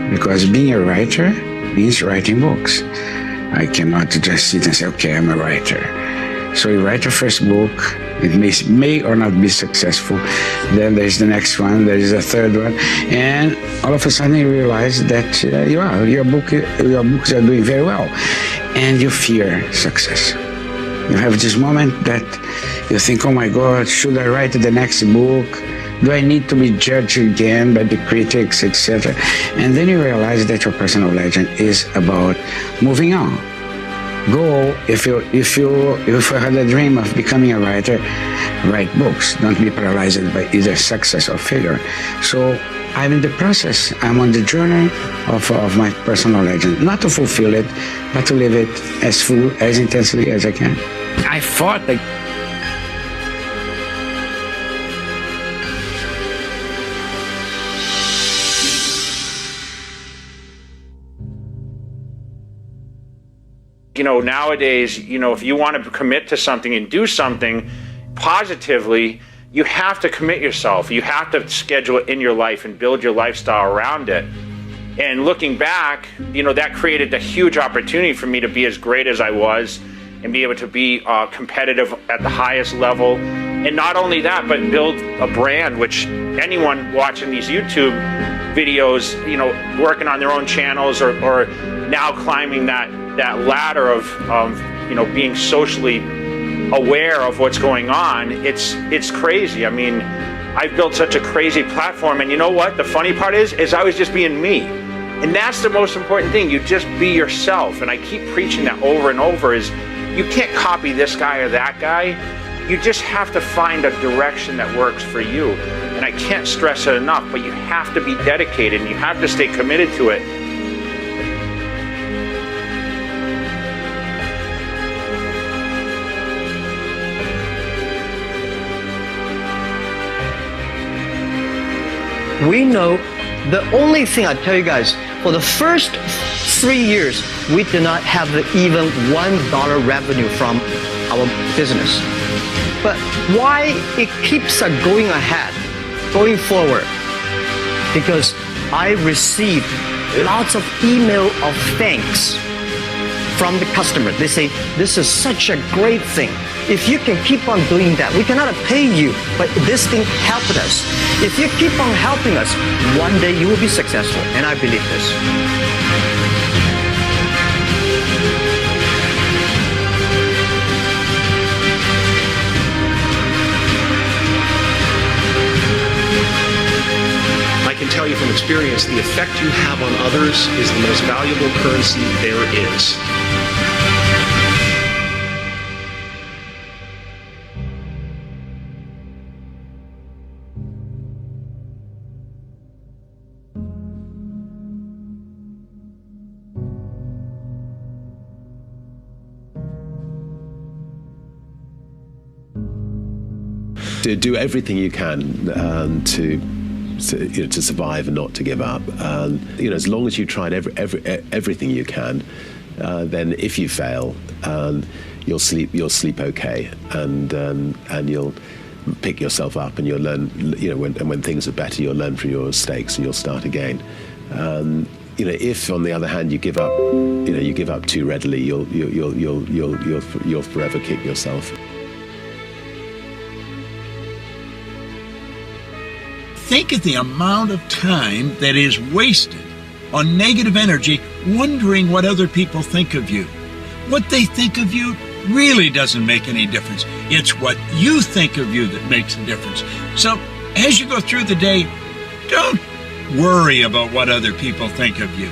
because being a writer means writing books. I cannot just sit and say, okay, I'm a writer. So you write your first book, it may or not be successful, then there's the next one, there is a third one, and all of a sudden you realize that your books are doing very well, and you fear success. You have this moment that you think, oh my God, should I write the next book? Do I need to be judged again by the critics, etc.? And then you realize that your personal legend is about moving on. Go, if you had a dream of becoming a writer, write books. Don't be paralyzed by either success or failure. So I'm in the process. I'm on the journey of my personal legend. Not to fulfill it, but to live it as full, as intensely as I can. I fought like nowadays, if you want to commit to something and do something positively, you have to commit yourself. You have to schedule it in your life and build your lifestyle around it. And looking back, that created a huge opportunity for me to be as great as I was and be able to be competitive at the highest level. And not only that, but build a brand, which anyone watching these YouTube videos, working on their own channels or now climbing that ladder of being socially aware of what's going on, it's crazy. I mean, I've built such a crazy platform, and you know what? The funny part is I was just being me. And that's the most important thing. You just be yourself. And I keep preaching that over and over is you can't copy this guy or that guy. You just have to find a direction that works for you. And I can't stress it enough, but you have to be dedicated and you have to stay committed to it. We know the only thing I tell you guys, for the first 3 years, we did not have even $1 revenue from our business. But why it keeps going ahead, going forward? Because I received lots of email of thanks from the customer. They say, this is such a great thing. If you can keep on doing that, we cannot pay you, but this thing helped us. If you keep on helping us, one day you will be successful, and I believe this. I can tell you from experience, the effect you have on others is the most valuable currency there is. do everything you can to survive and not to give up. As long as you tried everything you can, then if you fail, you'll sleep okay, and you'll pick yourself up, and you'll learn. When things are better, you'll learn from your mistakes and you'll start again. If on the other hand you give up too readily, you'll forever kick yourself. Think of the amount of time that is wasted on negative energy, wondering what other people think of you. What they think of you really doesn't make any difference. It's what you think of you that makes a difference. So as you go through the day, don't worry about what other people think of you.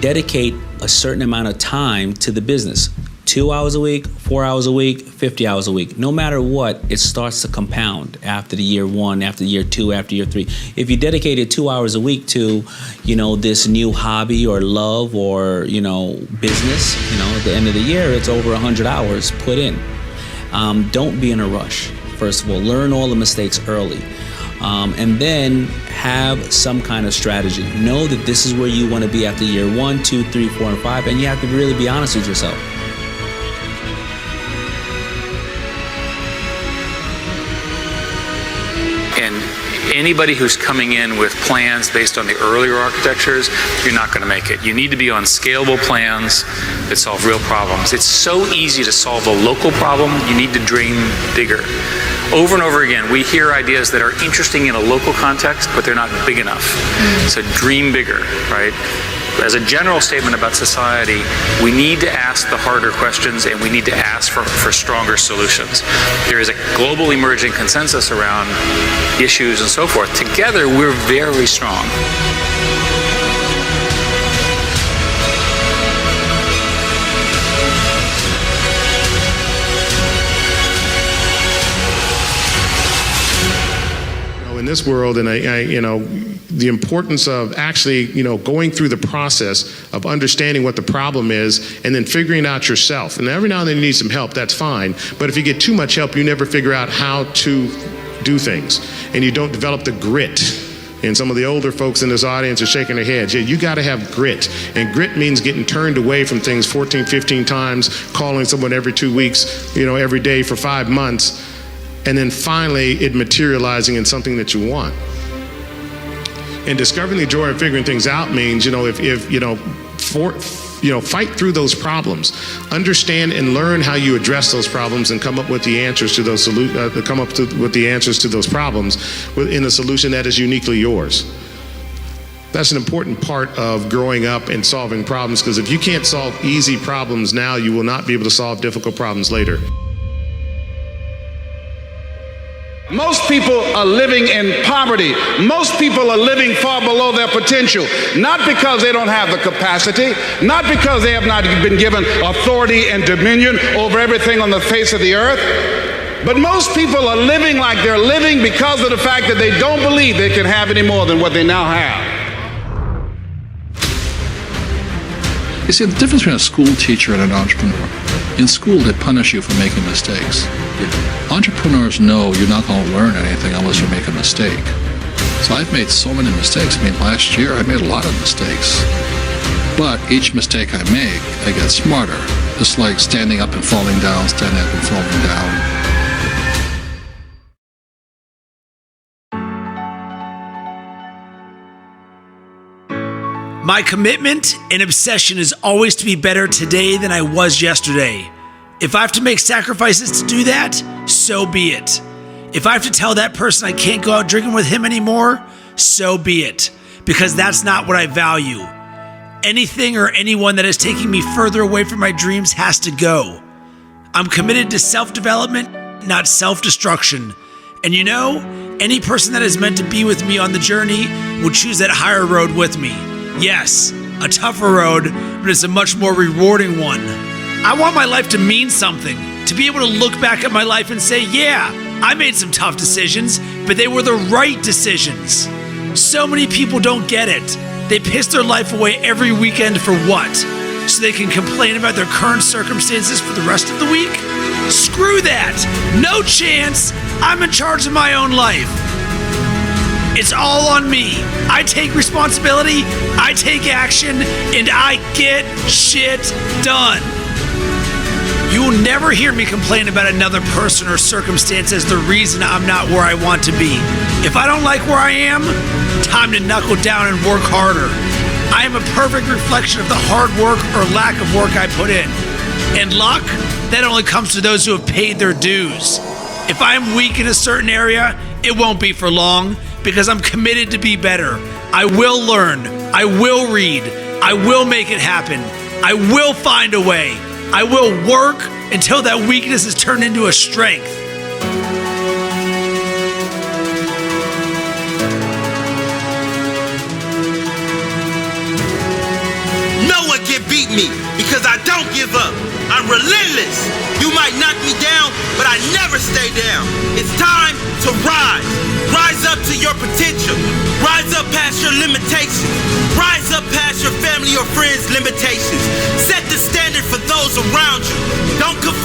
Dedicate a certain amount of time to the business. 2 hours a week, 4 hours a week, 50 hours a week. No matter what, it starts to compound after the year 1, after year 2, after year 3. If you dedicated 2 hours a week to, this new hobby or love or, business, at the end of the year, it's over 100 hours put in. Don't be in a rush. First of all, learn all the mistakes early. And then have some kind of strategy. Know that this is where you want to be after year 1, 2, 3, 4, and 5, and you have to really be honest with yourself. And anybody who's coming in with plans based on the earlier architectures, you're not going to make it. You need to be on scalable plans that solve real problems. It's so easy to solve a local problem. You need to dream bigger. Over and over again, we hear ideas that are interesting in a local context, but they're not big enough. So dream bigger, right? As a general statement about society, we need to ask the harder questions, and we need to ask for stronger solutions. There is a global emerging consensus around issues and so forth. Together, we're very strong. In this world, and the importance of actually, going through the process of understanding what the problem is and then figuring it out yourself. And every now and then you need some help, that's fine. But if you get too much help, you never figure out how to do things. And you don't develop the grit. And some of the older folks in this audience are shaking their heads. Yeah, you got to have grit. And grit means getting turned away from things 14, 15 times, calling someone every 2 weeks, every day for 5 months. And then finally it materializing in something that you want. And discovering the joy of figuring things out means, fight through those problems, understand and learn how you address those problems, and come up with the answers to those problems in a solution that is uniquely yours. That's an important part of growing up and solving problems, because if you can't solve easy problems now, you will not be able to solve difficult problems later. Most people are living in poverty. Most people are living far below their potential, not because they don't have the capacity, not because they have not been given authority and dominion over everything on the face of the earth, but most people are living like they're living because of the fact that they don't believe they can have any more than what they now have. You see, the difference between a school teacher and an entrepreneur. In school, they punish you for making mistakes. Entrepreneurs know you're not going to learn anything unless you make a mistake. So I've made so many mistakes. Last year I made a lot of mistakes. But each mistake I make, I get smarter. Just like standing up and falling down, standing up and falling down. My commitment and obsession is always to be better today than I was yesterday. If I have to make sacrifices to do that, so be it. If I have to tell that person I can't go out drinking with him anymore, so be it. Because that's not what I value. Anything or anyone that is taking me further away from my dreams has to go. I'm committed to self-development, not self-destruction. And any person that is meant to be with me on the journey will choose that higher road with me. Yes, a tougher road, but it's a much more rewarding one. I want my life to mean something, to be able to look back at my life and say, yeah, I made some tough decisions, but they were the right decisions. So many people don't get it. They piss their life away every weekend for what? So they can complain about their current circumstances for the rest of the week? Screw that! No chance! I'm in charge of my own life. It's all on me. I take responsibility, I take action, and I get shit done. You will never hear me complain about another person or circumstance as the reason I'm not where I want to be. If I don't like where I am, time to knuckle down and work harder. I am a perfect reflection of the hard work or lack of work I put in. And luck, that only comes to those who have paid their dues. If I am weak in a certain area, it won't be for long because I'm committed to be better. I will learn. I will read. I will make it happen. I will find a way. I will work until that weakness is turned into a strength. No one can beat me because I don't give up. I'm relentless. You might knock me down, but I never stay down. It's time to rise. Rise up to your potential. Rise up past your limitations. Rise up past your family or friends' limitations. Set the standard for those around you. Don't conform.